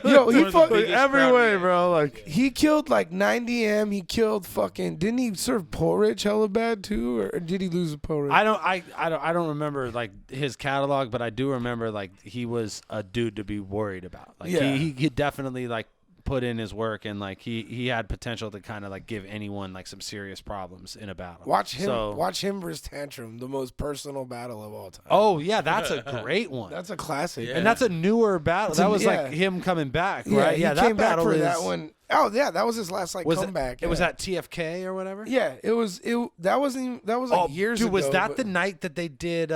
Yo, he One of the fucking biggest every crowd way, reactions. bro. Like He killed like 90 M. He killed fucking. Didn't he serve Porridge hella bad too, or did he lose a Porridge? I don't remember like his catalog, but I do remember like he was a dude to be worried about. Like Yeah. he definitely like put in his work, and like he had potential to kind of like give anyone like some serious problems in a battle. Watch him. So- Watch him versus Tantrum, the most personal battle of all time. Oh yeah, that's a great one. That's a classic. Yeah. And that's a newer battle. It's a- That was yeah. like him coming back, Yeah, right? he Yeah, that came back battle for is, that one. Oh yeah, that was his last like was comeback. It was yeah. at TFK or whatever. Yeah, it was. That wasn't. Even, that was like years dude, ago. was that but- the night that they did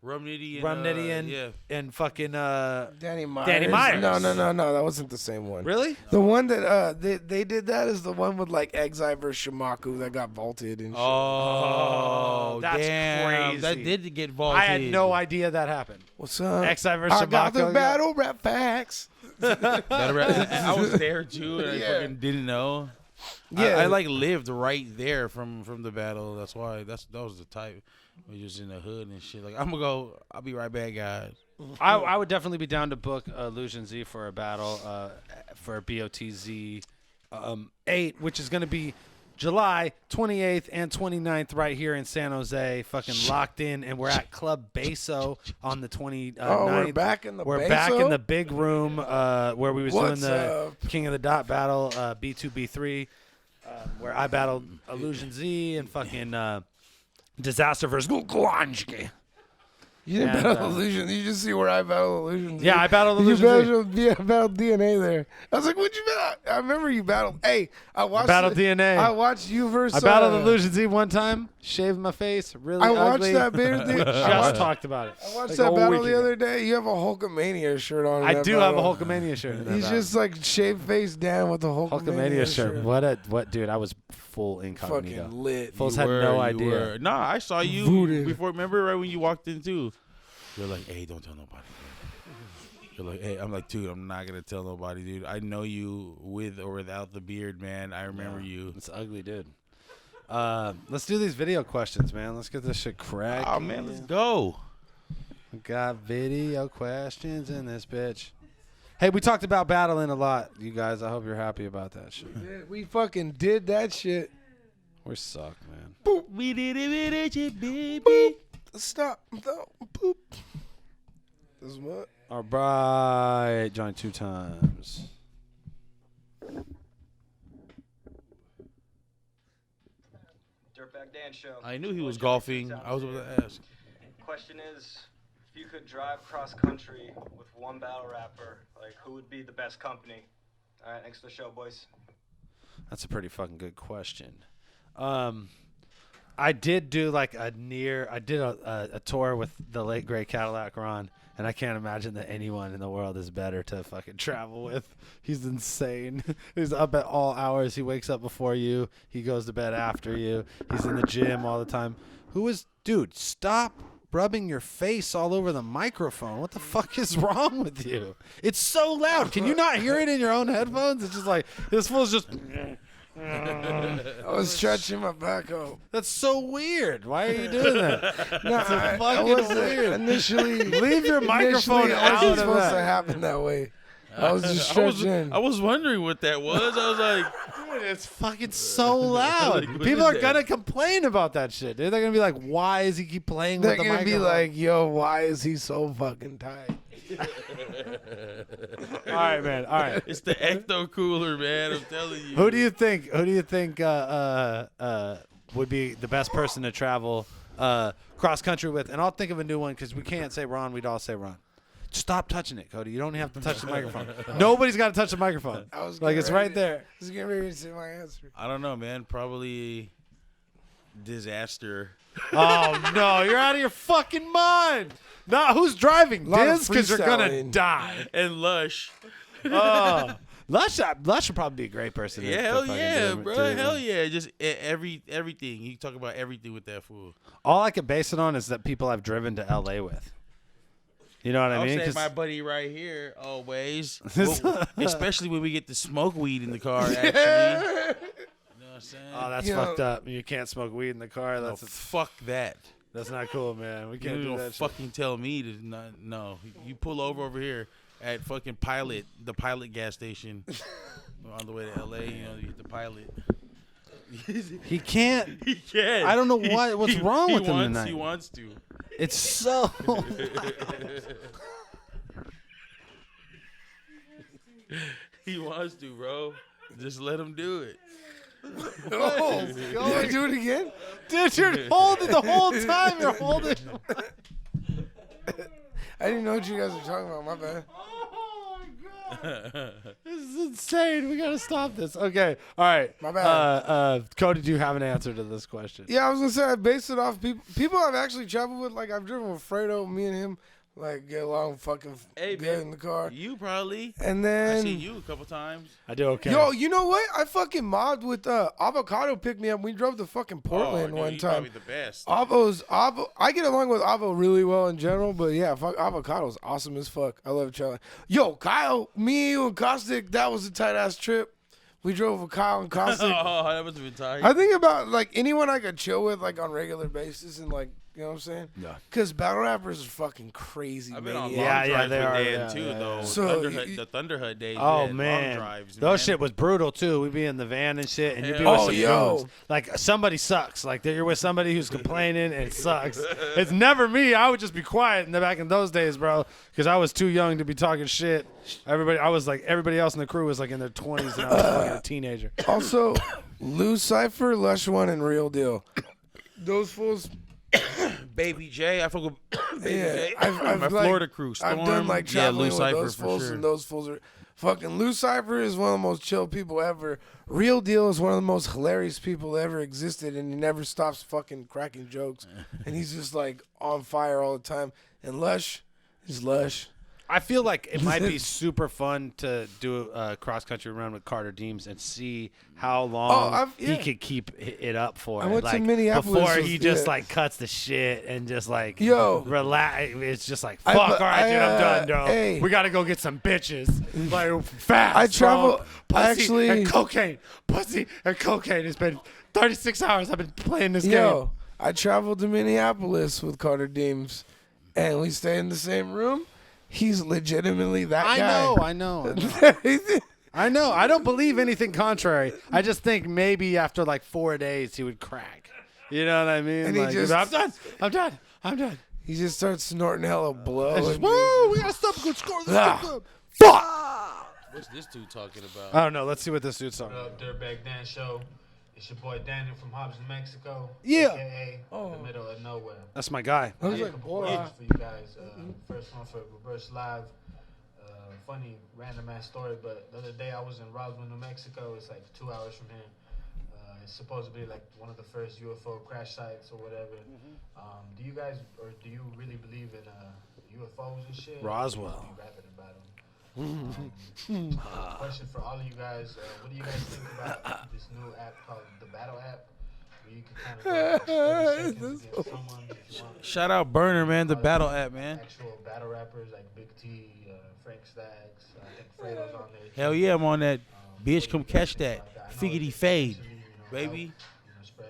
Rum Nitty and Rum Nitty yeah. and fucking Danny Myers? Danny Myers. No, that wasn't the same one. really? The one that they did that is the one with like Exile versus Shamaku that got vaulted and shit. Oh, that's damn. crazy. That did get vaulted. I had no idea that happened. What's up? Exile versus I got the Shamaku, battle rap facts. I was there too, and I Yeah. fucking didn't know. Yeah. I like lived right there from the battle. That's why that was the type. We just in the hood and shit. Like I'm gonna go. I'll be right back, guys. I would definitely be down to book Illusion Z for a battle for BOTZ 8, which is going to be July 28th and 29th right here in San Jose. Fucking locked in, and we're at Club Beso on the 29th. Oh, we're back in the We're Beso? back in the big room where we was What's doing the up? King of the Dot battle, B2, B3, where I battled Illusion Z and fucking Disaster versus Gulanjki. You didn't And, battle Illusion. You just see where I battle Illusion. Yeah, I battled Illusion You battled DNA there. I was like, what'd you battle? I remember you battled. Hey, I watched. battled DNA. I watched you versus. I battled Illusion Z one time, shaved my face, really I watched ugly. that battle. Just talked about it. I watched like that a battle week the ago. other day. You have a Hulkamania shirt on. in I that do have a battle. Hulkamania shirt. in that He's battle. just like shaved face down with the Hulkamania shirt. What, dude? I was full incognito. Fucking lit. Fools You had were, no you idea. were. Nah, I saw you Voodoo. before. Remember right when you walked in too? You're like, hey, don't tell nobody. You're like, hey, I'm like, dude, I'm not gonna tell nobody, dude. I know you with or without the beard, man. I remember you. It's ugly, dude. Let's do these video questions, man. Let's get this shit cracked. Oh man, let's go. We got video questions in this bitch. Hey, we talked about battling a lot, you guys. I hope you're happy about that shit. Yeah, we fucking did that shit. We suck, man. We did it, baby. Boop. Stop. No. Boop. This is what? All right, Johnny 2 times. Dirtbag Dan show. I knew he was golfing. I was about to ask. Question is, if you could drive cross country with one battle rapper, like who would be the best company? All right, next to the show, boys. That's a pretty fucking good question. I did do like a tour with the late great Cadillac Ron, and I can't imagine that anyone in the world is better to fucking travel with. He's insane. He's up at all hours. He wakes up before you. He goes to bed after you. He's in the gym all the time. Dude, stop rubbing your face all over the microphone. What the fuck is wrong with you? It's so loud. Can you not hear it in your own headphones? It's just like, this fool's just... I was stretching my back out. That's so weird. Why are you doing that? No, I wasn't weird. Initially, Leave your microphone it out wasn't of supposed to that. happen that way. I was just stretching. I was wondering what that was. I was like, Dude, it's fucking so loud. Like, what People is are that? gonna complain about that shit. Dude. They're gonna be like, "Why is he keep playing They're with the gonna microphone?" be like, "Yo, why is he so fucking tight?" "All right, man. All right. it's the ecto cooler, man. I'm telling you. Who do you think? Would be the best person to travel cross country with?" And I'll think of a new one because we can't say Ron. We'd all say Ron. Stop touching it, Cody. You don't have to touch the microphone. Nobody's got to touch the microphone. I was Like getting it's ready right there. I was getting ready to say my answer. I don't know, man. Probably disaster. Oh no, you're out of your fucking mind. No, who's driving? Lot of Diz, because you're gonna freestyling. die. And Lush. Oh, Lush would probably be a great person. to Yeah, hell fucking yeah, do it bro. too. Hell yeah. Just everything. You talk about everything with that fool. All I could base it on is that people I've driven to L.A. with. You know what I I'll mean? say 'Cause- my buddy right here always. Well, especially when we get to smoke weed in the car, actually. You know what I'm saying? oh, that's You know- fucked up. You can't smoke weed in the car. No, That's fuck that. that's not cool, man. We can't You do don't that. Shit. fucking tell me to not. No, you pull over here at fucking the Pilot gas station on the way to LA. You know, you hit the Pilot. He can't. He can. I don't know what's wrong with him tonight. He wants to. It's so. He wants to, bro. Just let him do it. Oh, did I do it again? Dude, you're holding the whole time. You're holding. I didn't know what you guys were talking about. My bad. This is insane. We gotta stop this. Okay. All right. My bad. Cody, do you have an answer to this question? Yeah, I was gonna say I based it off people I've actually traveled with. Like I've driven with Fredo, me and him, like get along fucking Hey, good man. in the car. You probably. And I then seen you a couple times. I do okay. yo, you know what? I fucking mobbed with Avocado picked me up. We drove to fucking Portland dude, one you time. Probably the best. Avo. I get along with Avo really well in general, but yeah, fuck, Avocado's awesome as fuck. I love traveling. Yo, Kyle, me, you, and Caustic, that was a tight ass trip. We drove with Kyle and Caustic. Oh, that must have been tight. I think about like anyone I could chill with like on regular basis and like you know what I'm saying? Yeah. Because battle rappers are fucking crazy. I've been on long maniacs. Yeah, drives they with are, Dan yeah, too, yeah, though. yeah. So, The Thunderhut days. Oh we had man, long drives, those man. shit was brutal too. We'd be in the van and shit, and you'd be Yeah. with Oh, some yo. goons. Like somebody sucks. Like you're with somebody who's complaining and it sucks. It's never me. I would just be quiet in the back in those days, bro, because I was too young to be talking shit. Everybody else in the crew was like in their 20s, and I was fucking a teenager. Also, Lou Cypher, Lush One, and Real Deal. Those fools. Baby J. I fuck with Baby Yeah, J. I've My like, Florida crew. Storm. I've done like yeah, traveling Lou with Cypher those for fools, sure. and those fools are fucking. Lou Cypher is one of the most chill people ever. Real Deal is one of the most hilarious people that ever existed, and he never stops fucking cracking jokes, and he's just like on fire all the time. And Lush is Lush. I feel like it might be super fun to do a cross country run with Carter Deems and see how long yeah. he could keep it up for. I went to like, Minneapolis before with- he just yeah. like cuts the shit and just like Yo. relax. It's just like I- fuck. All right, dude, I'm I, done, bro. hey. We got to go get some bitches. Like fast. I travel- bro. I Pussy actually- and cocaine. Pussy and cocaine. It's been 36 hours. I've been playing this game. Yo, I traveled to Minneapolis with Carter Deems, and we stayed in the same room. He's legitimately that I guy. know. I know. I don't believe anything contrary. I just think maybe after like 4 days he would crack. You know what I mean? And he Like, just- I'm done. I'm done. He just starts snorting hella blow. It's just, and woo, we gotta stop a good score. Ah. Fuck! What's this dude talking about? I don't know. Let's see what this dude's talking What about. up, Dirtbag Dan Show? It's your boy Daniel from Hobbs, New Mexico. Yeah. AKA the middle of nowhere. That's my guy. I was I have like, a couple boy. questions for you guys. First one for Reverse Live. Funny, random ass story, but the other day I was in Roswell, New Mexico. It's like 2 hours from here. It's supposed to be like one of the first UFO crash sites or whatever. Do you guys, or do you really believe in UFOs and shit? Roswell. Or do you rapping about them? Question for all of you guys. What do you guys think about this new app called the Battle app? Where you can kind of go 30 seconds against someone if you want. Shout out Burner, man, the battle app, man. Actual battle rappers like Big T, Frank Stacks, I think Fredo's on there. Hell yeah, I'm on that. Bitch, come catch that. Figgity fade, baby. Spread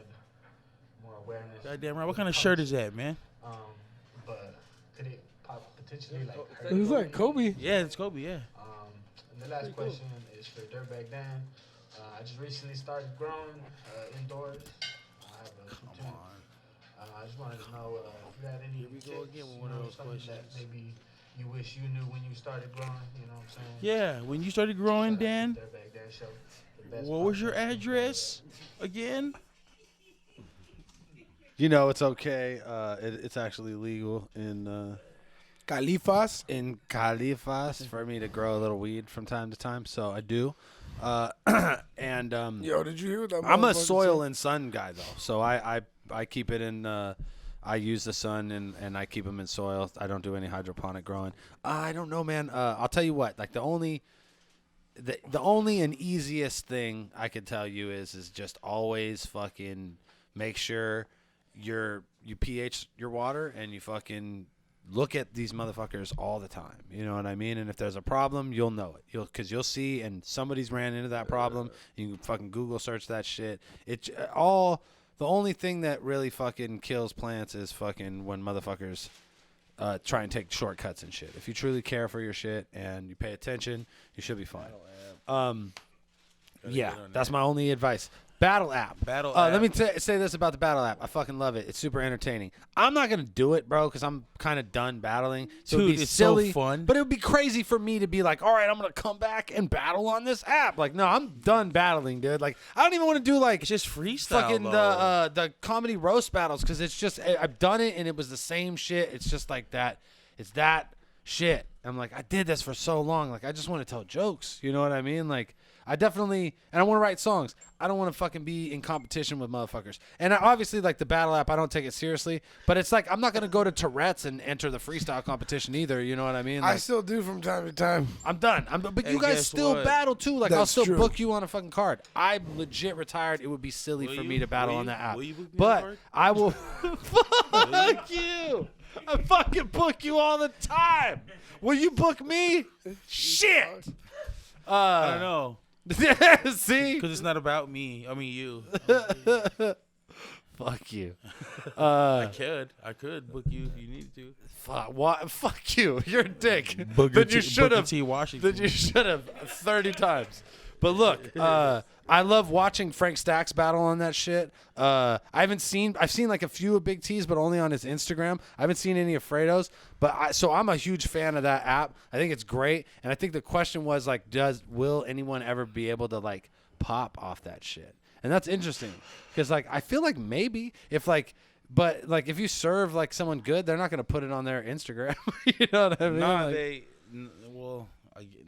more awareness. Goddamn right. What kind of shirt is that, man? But could it potentially like hurt It's like Kobe. Yeah, it's Kobe, yeah. And the last question is for Dirtbag Dan. I just recently started growing indoors. I have a two-tooth. I just wanted to know if you had any we go tips, again with one of those something questions. that maybe you wish you knew when you started growing. You know what I'm saying? Yeah, when you started growing, Shout out to Dan, Dirtbag Dan Show, the best what was your podcast. address again? You know, it's okay. It's actually legal in Califas. Califas for me to grow a little weed from time to time, so I do. And Yo, did you hear what that I'm a motherfucker soil said? and sun guy though, so I keep it in. I use the sun and I keep them in soil. I don't do any hydroponic growing. I don't know, man. I'll tell you what. Like the only and easiest thing I can tell you is just always fucking make sure you pH your water and you fucking look at these motherfuckers all the time. You know what I mean? And if there's a problem, you'll know it. Because you'll see, and somebody's ran into that problem. You can fucking Google search that shit. The only thing that really fucking kills plants is fucking when motherfuckers try and take shortcuts and shit. If you truly care for your shit and you pay attention, you should be fine. Yeah, that's my only advice. Battle app. Battle Let me app. say this about the battle app. I fucking love it. It's super entertaining. I'm not gonna do it, bro, because I'm kind of done battling. So Dude, it'd be it's so silly, fun. But it would be crazy for me to be like, all right, I'm gonna come back and battle on this app. Like, no, I'm done battling, dude. Like, I don't even want to do like It's just freestyle. fucking though. the comedy roast battles because it's just I've done it and it was the same shit. It's just like that. It's that shit. I'm like, I did this for so long. Like, I just want to tell jokes. You know what I mean? Like, I definitely, and I want to write songs. I don't want to fucking be in competition with motherfuckers. And obviously, like the battle app, I don't take it seriously. But it's like, I'm not going to go to Tourette's and enter the freestyle competition either. You know what I mean? I Like, still do from time to time. I'm done. But Hey, you guys guess still what? battle too. Like, I'll That's still true. book you on a fucking card. I'm legit retired. It would be silly Will for you? me to battle Will on you? that app. Will you book me on a But card? I will. Fuck you. I fucking book you all the time. Will you book me? Shit. I don't know. See? Because it's not about me. I mean, you. Fuck you. I could book you if you needed to. Fuck you. You're a dick. Booker Then you T- should Booker have. T. Washington. Then you should have 30 times. But look, I love watching Frank Stacks battle on that shit. I've seen like a few of Big T's, but only on his Instagram. I haven't seen any of Fredo's. So I'm a huge fan of that app. I think it's great. And I think the question was like, will anyone ever be able to like pop off that shit? And that's interesting because like I feel like maybe if like. But like, if you serve like someone good, they're not gonna put it on their Instagram. You know what I mean?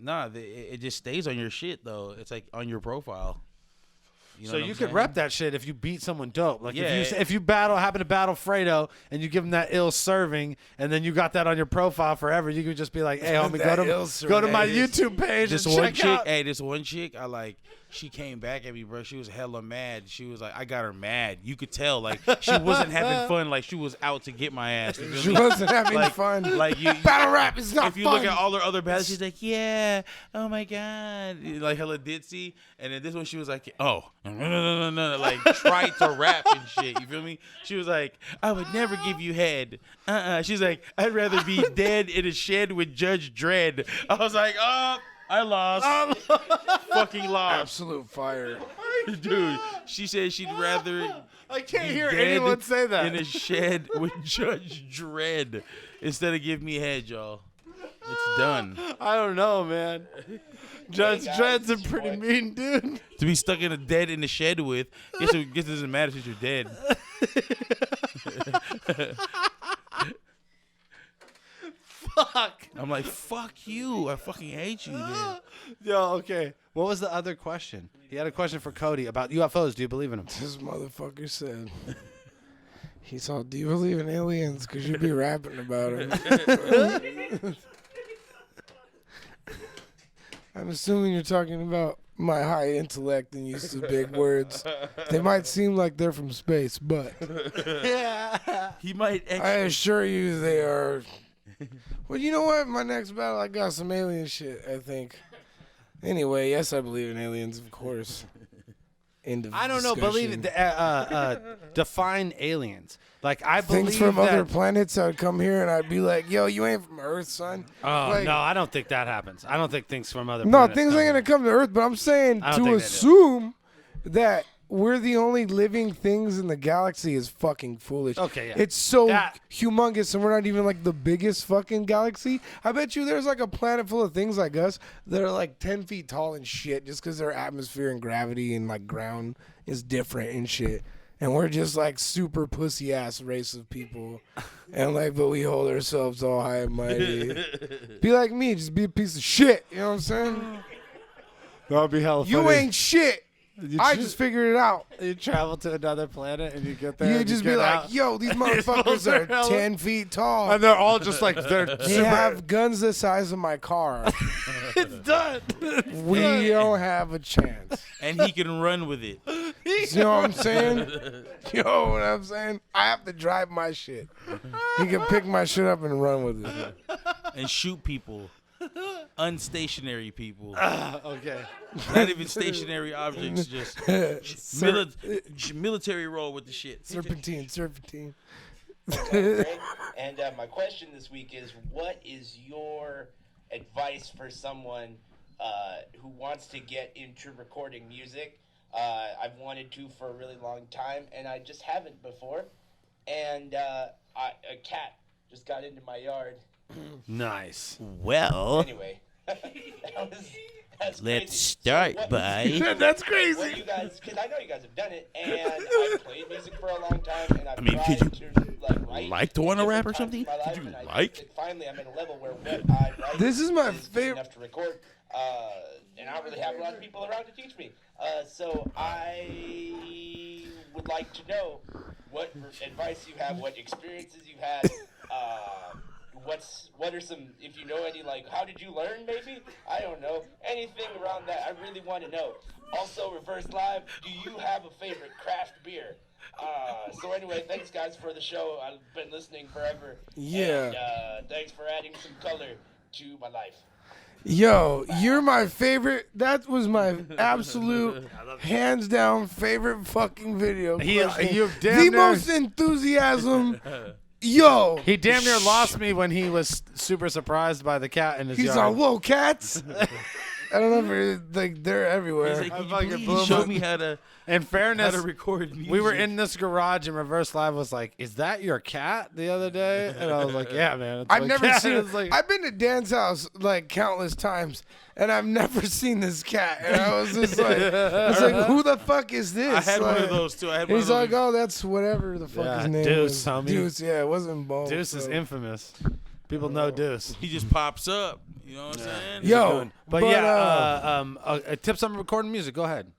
Nah, Like- it just stays on your shit though. It's like on your profile. You know so what you I'm could saying? rep that shit if you beat someone dope. Like Yeah. if you happen to battle Fredo and you give him that ill serving, and then you got that on your profile forever, you could just be like, hey homie, That go ill to my serving. YouTube page This and one check chick, out. hey, this one chick, I like. She came back at me, bro. She was hella mad. She was like, I got her mad. You could tell, like, she wasn't having fun. Like, she was out to get my ass. You feel She me? wasn't having Like- fun. Like you, Battle rap is not if you fun. look at all her other battles, she's like, yeah, oh my god, like hella ditzy. And then this one, she was like, oh, no, like tried to rap and shit. You feel me? She was like, I would never give you head. She's like, I'd rather be dead in a shed with Judge Dredd. I was like, oh, I lost. Fucking lost. Absolute fire. Dude, she said she'd rather I can't hear dead anyone say that. in a shed with Judge Dredd instead of give me head, y'all. It's done. I don't know, man. Judge Dredd's a pretty mean dude. To be stuck in the shed with, guess it doesn't matter since you're dead. Fuck. I'm like, fuck you. I fucking hate you, dude. Yo, okay. What was the other question? He had a question for Cody about UFOs. Do you believe in them? This motherfucker said, he's all, do you believe in aliens? Because you be rapping about them. I'm assuming you're talking about my high intellect and use of big words. They might seem like they're from space, but He might I assure you they are. Well, you know what? My next battle, I got some alien shit, I think. Anyway, yes, I believe in aliens, of course. End of I don't know. discussion. Define aliens. Like, I believe Things from that, other planets, I would come here and I'd be like, yo, you ain't from Earth, son. Oh, Like, no, I don't think that happens. I don't think things from other No, planets things come ain't gonna come to Earth, but I'm saying I don't to think they do. assume that we're the only living things in the galaxy is fucking foolish. Okay, yeah. It's so That- humongous, and we're not even like the biggest fucking galaxy. I bet you there's like a planet full of things like us that are like 10 feet tall and shit, just because their atmosphere and gravity and like ground is different and shit. And we're just like super pussy ass race of people, and like, but we hold ourselves all high and mighty. Be like me, just be a piece of shit. You know what I'm saying? That'd be hella You funny. ain't shit. I just figured it out. You travel to another planet and you get there. You and just you be get like, out. yo, these motherfuckers They're are hella- 10 feet tall. And they're all just like, they're They have guns the size of my car. it's done. We don't have a chance. and he can run with it. You know what I'm saying? You know what I'm saying? I have to drive my shit. He can pick my shit up and run with it. And shoot people. Unstationary people. Okay. Not even stationary objects, just military role with the shit. Serpentine. Greg, and my question this week is, what is your advice for someone who wants to get into recording music? I've wanted to for a really long time, and I just haven't before. And a cat just got into my yard. Nice. Well, Anyway, that's let's crazy. start So by. That's what crazy. you guys, because I know you guys have done it, and I've played music for a long time, and I've tried could to write like to wanna rap or different something? times in my Could life, you and I like? think finally I'm at a level where what I write This is my good favorite. enough to record, and I don't really have a lot of people around to teach me. So I would like to know what advice you have, what experiences you've had. What are some, if you know any, like, how did you learn, maybe? I don't know. Anything around that, I really want to know. Also, Reverse Live, do you have a favorite craft beer? So anyway, thanks, guys, for the show. I've been listening forever. Yeah. And thanks for adding some color to my life. Yo, you're my favorite. That was my absolute, hands down favorite fucking video. question. you damn the near- most enthusiasm. Yo, He damn near lost me when he was super surprised by the cat in his he's yard. on whoa cats. I don't know if like they're everywhere. He's like, I "Can fucking you please blew show my- me how to In fairness, record music?" we were in this garage and Reverse Live was like, "Is that your cat?" the other day, and I was like, "Yeah, man." It's I've my never cat." seen It's it. like, I've been to Dan's house like countless times, and I've never seen this cat. And I was just like, who the fuck is this? I had one Like, of those too. I had one He's of those. like, oh, that's whatever the fuck Yeah, his name Deuce, was. homie. Deuce, yeah, it wasn't Bone. Deuce is so. infamous. People know Deuce. He just pops up. You know what I'm saying? Yo, But yeah, tips on recording music. Go ahead.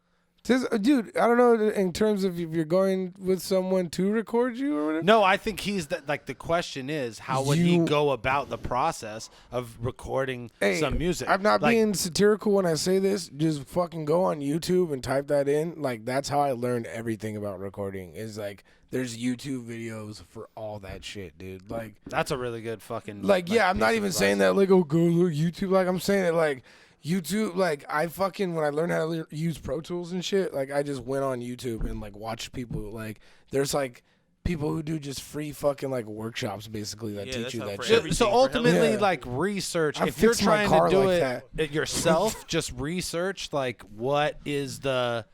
Dude, I don't know in terms of if you're going with someone to record you or whatever. No, I think he's like the question is how would he You- go about the process of recording Hey, some music? I'm not Like, being satirical when I say this. Just fucking go on YouTube and type that in. Like, that's how I learned everything about recording. Is like, there's YouTube videos for all that shit, dude. Like, That's a really good fucking. yeah, I'm not piece even of saying advice. that like, oh, go look YouTube. Like, I'm saying it like YouTube. Like, I fucking when I learned how to use Pro Tools and shit, like I just went on YouTube and like watched people. Like, there's like people who do just free fucking like workshops basically that Yeah, teach that's you how that for shit. everything. So ultimately, Yeah. like research. I If you're fixed my trying car to do like it yourself, just research like what is the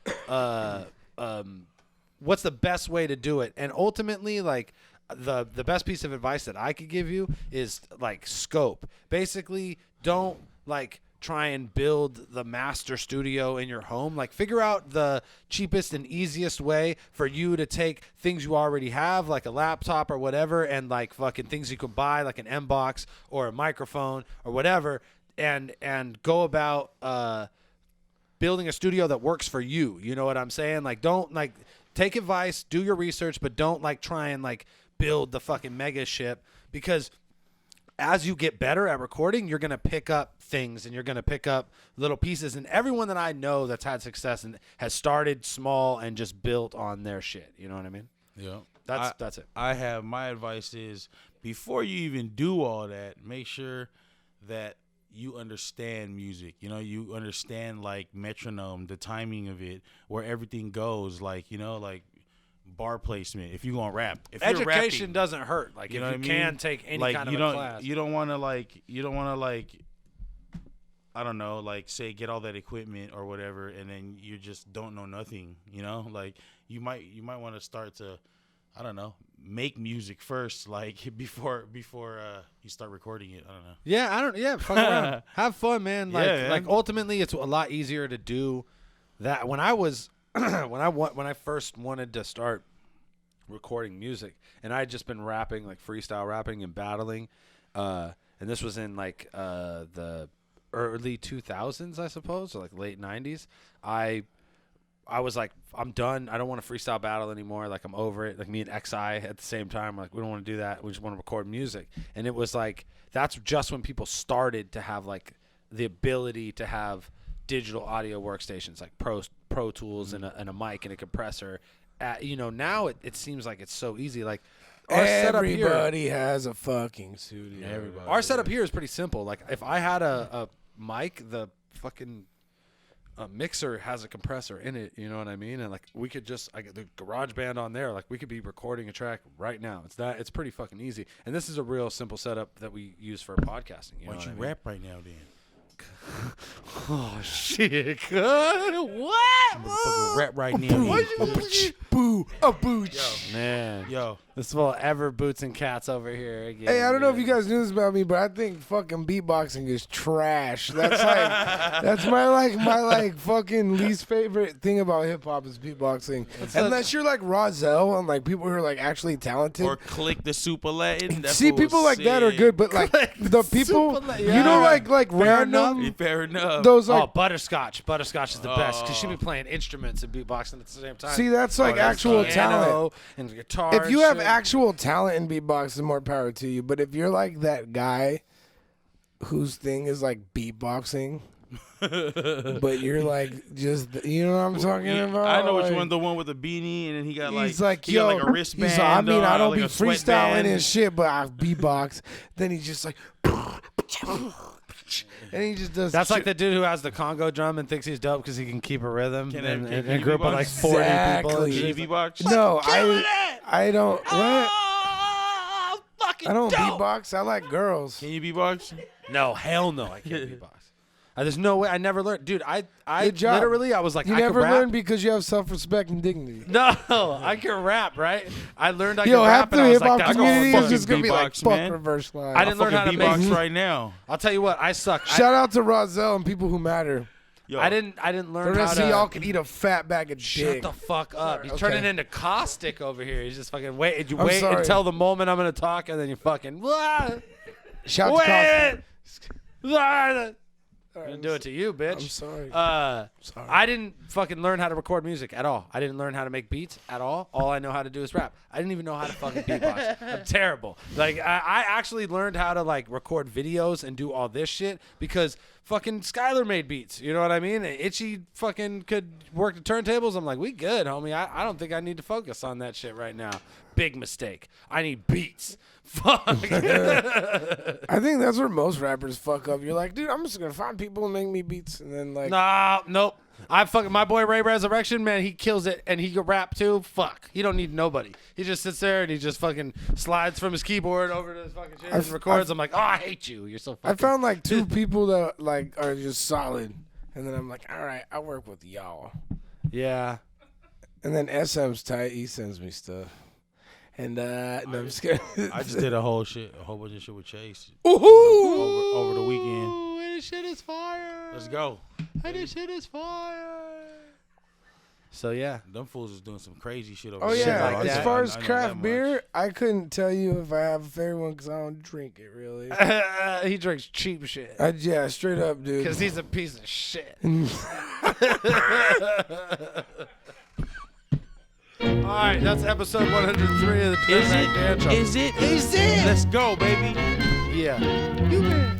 what's the best way to do it? And ultimately, like, the best piece of advice that I could give you is, like, scope. Basically, don't, like, try and build the master studio in your home. Like, figure out the cheapest and easiest way for you to take things you already have, like a laptop or whatever, and, like, fucking things you could buy, like an M-Box or a microphone or whatever, and go about building a studio that works for you. You know what I'm saying? Like, don't, like, take advice, do your research, but don't, like, try and, like, build the fucking mega ship, because as you get better at recording, you're going to pick up things and you're going to pick up little pieces. And everyone that I know that's had success and has started small and just built on their shit. You know what I mean? Yeah. That's it. My advice is, before you even do all that, make sure that you understand music. You know, you understand, like, metronome, the timing of it, where everything goes, like, you know, like bar placement. If you gonna rap, if education you're rapping, doesn't hurt. Like, you if know you what I mean? can take any like, kind of you a don't, class. you don't want to like, I don't know, like, say, get all that equipment or whatever, and then you just don't know nothing. You know, like, you might want to start to, I don't know, make music first, like, before you start recording it. I don't know. Yeah, fuck around. Have fun, man. Like, Yeah, man. like, ultimately, it's a lot easier to do that. When I was, when I first wanted to start recording music, and I had just been rapping, like, freestyle rapping and battling, and this was in, like, the early 2000s, I suppose, or, like, late 90s. I was like, I'm done. I don't want to freestyle battle anymore. Like, I'm over it. Like, me and XI at the same time, like, we don't want to do that. We just want to record music. And it was like, that's just when people started to have, like, the ability to have digital audio workstations, like Pro Tools and a mic and a compressor. You know, now it seems like it's so easy. Like, our setup here, everybody has a fucking studio. Everybody. our setup here is pretty simple. Like, if I had a mic, the fucking mixer has a compressor in it, you know what I mean? And, like, we could just, I get the GarageBand on there, like, we could be recording a track right now. It's pretty fucking easy. And this is a real simple setup that we use for podcasting. Why don't you rap right now, then? Oh shit! What? Motherfucker, rap right now. Boo, a booch. Man, Yo, this will ever boots and cats over here again. Hey, I don't know if you guys knew this about me, but I think fucking beatboxing is trash. That's like, that's my fucking least favorite thing about hip hop is beatboxing. Unless you're like Rozelle and, like, people who are, like, actually talented. or click the super Latin. That See, fool people like that are sick. good, but, like, the people, you know, like random, Fair enough. those, like, Oh, Butterscotch is the best because she be playing instruments and beatboxing at the same time. see, that's like that's actual fine. talent. and guitar. If you and have shit. actual talent in beatboxing, more power to you. But if you're like that guy whose thing is like beatboxing, but you're like just, you know what I'm talking about? I know which Like, one, the one with the beanie, and then he got like, he's like, he got yo, like a wristband. he's like, I mean, I don't like be a freestyling sweatband. and shit, but I beatbox. Then he's just like, and he just does. That's like shit. the dude who has the Congo drum and thinks he's dope because he can keep a rhythm Can and you a group of like 40 people. Exactly. And Can you shit. beatbox? No, I don't. What? Oh, fucking I don't dope. beatbox. I like girls. Can you beatbox? No, hell no, I can't beatbox. There's no way. I never learned, dude. I Good job. literally, I was like, You I never could rap. learn because you have self-respect and dignity. No, I can rap, right? I learned I Yo, could half rap, and the I was hip like, hop that's community fucking is just gonna be like, beatbox, fuck man. reverse line. I didn't learn how to make. beatbox right now. I'll tell you what, I suck. Shout out to Rozelle and people who matter. Yo, I didn't The learn how rest to. of y'all can eat a fat bag of Shut dick. the fuck up. He's Okay. turning into caustic over here. He's just fucking wait. You I'm wait sorry. until the moment I'm gonna talk, and then you fucking Shout out to wait. Cosby. I'm gonna do it to you, bitch. I'm sorry. Sorry. I didn't fucking learn how to record music at all. I didn't learn how to make beats at all. All I know how to do is rap. I didn't even know how to fucking beatbox. I'm terrible. Like, I actually learned how to, like, record videos and do all this shit because fucking Skylar made beats. You know what I mean? Itchy fucking could work the turntables. I'm like, we good, homie. I don't think I need to focus on that shit right now. Big mistake. I need beats. Fuck. I think that's where most rappers fuck up. You're like, dude, I'm just gonna find people and make me beats, and then like, Nah, nope. I fucking my boy Ray Resurrection, man, he kills it and he can rap too. Fuck. He don't need nobody. He just sits there and he just fucking slides from his keyboard over to his fucking shit and records. I'm like, oh, I hate you. You're so fucking I found like two people that like are just solid, and then I'm like, all right, I work with y'all. Yeah. And then SM's tight. He sends me stuff. And no, I'm just kidding. I just did a whole bunch of shit with Chase. Ooh. Over the weekend. Ooh, this shit is fire. Let's go. This shit is fire. So yeah, Them fools is doing some crazy shit over Oh there. yeah, like as that. far as I know craft that beer, much. I couldn't tell you if I have a favorite one because I don't drink it really. he drinks cheap shit Yeah, straight up, dude. because he's a piece of shit. All right, that's episode 103 of the Dirtbag Dan Show. Is it? Let's go, baby. Yeah. You man.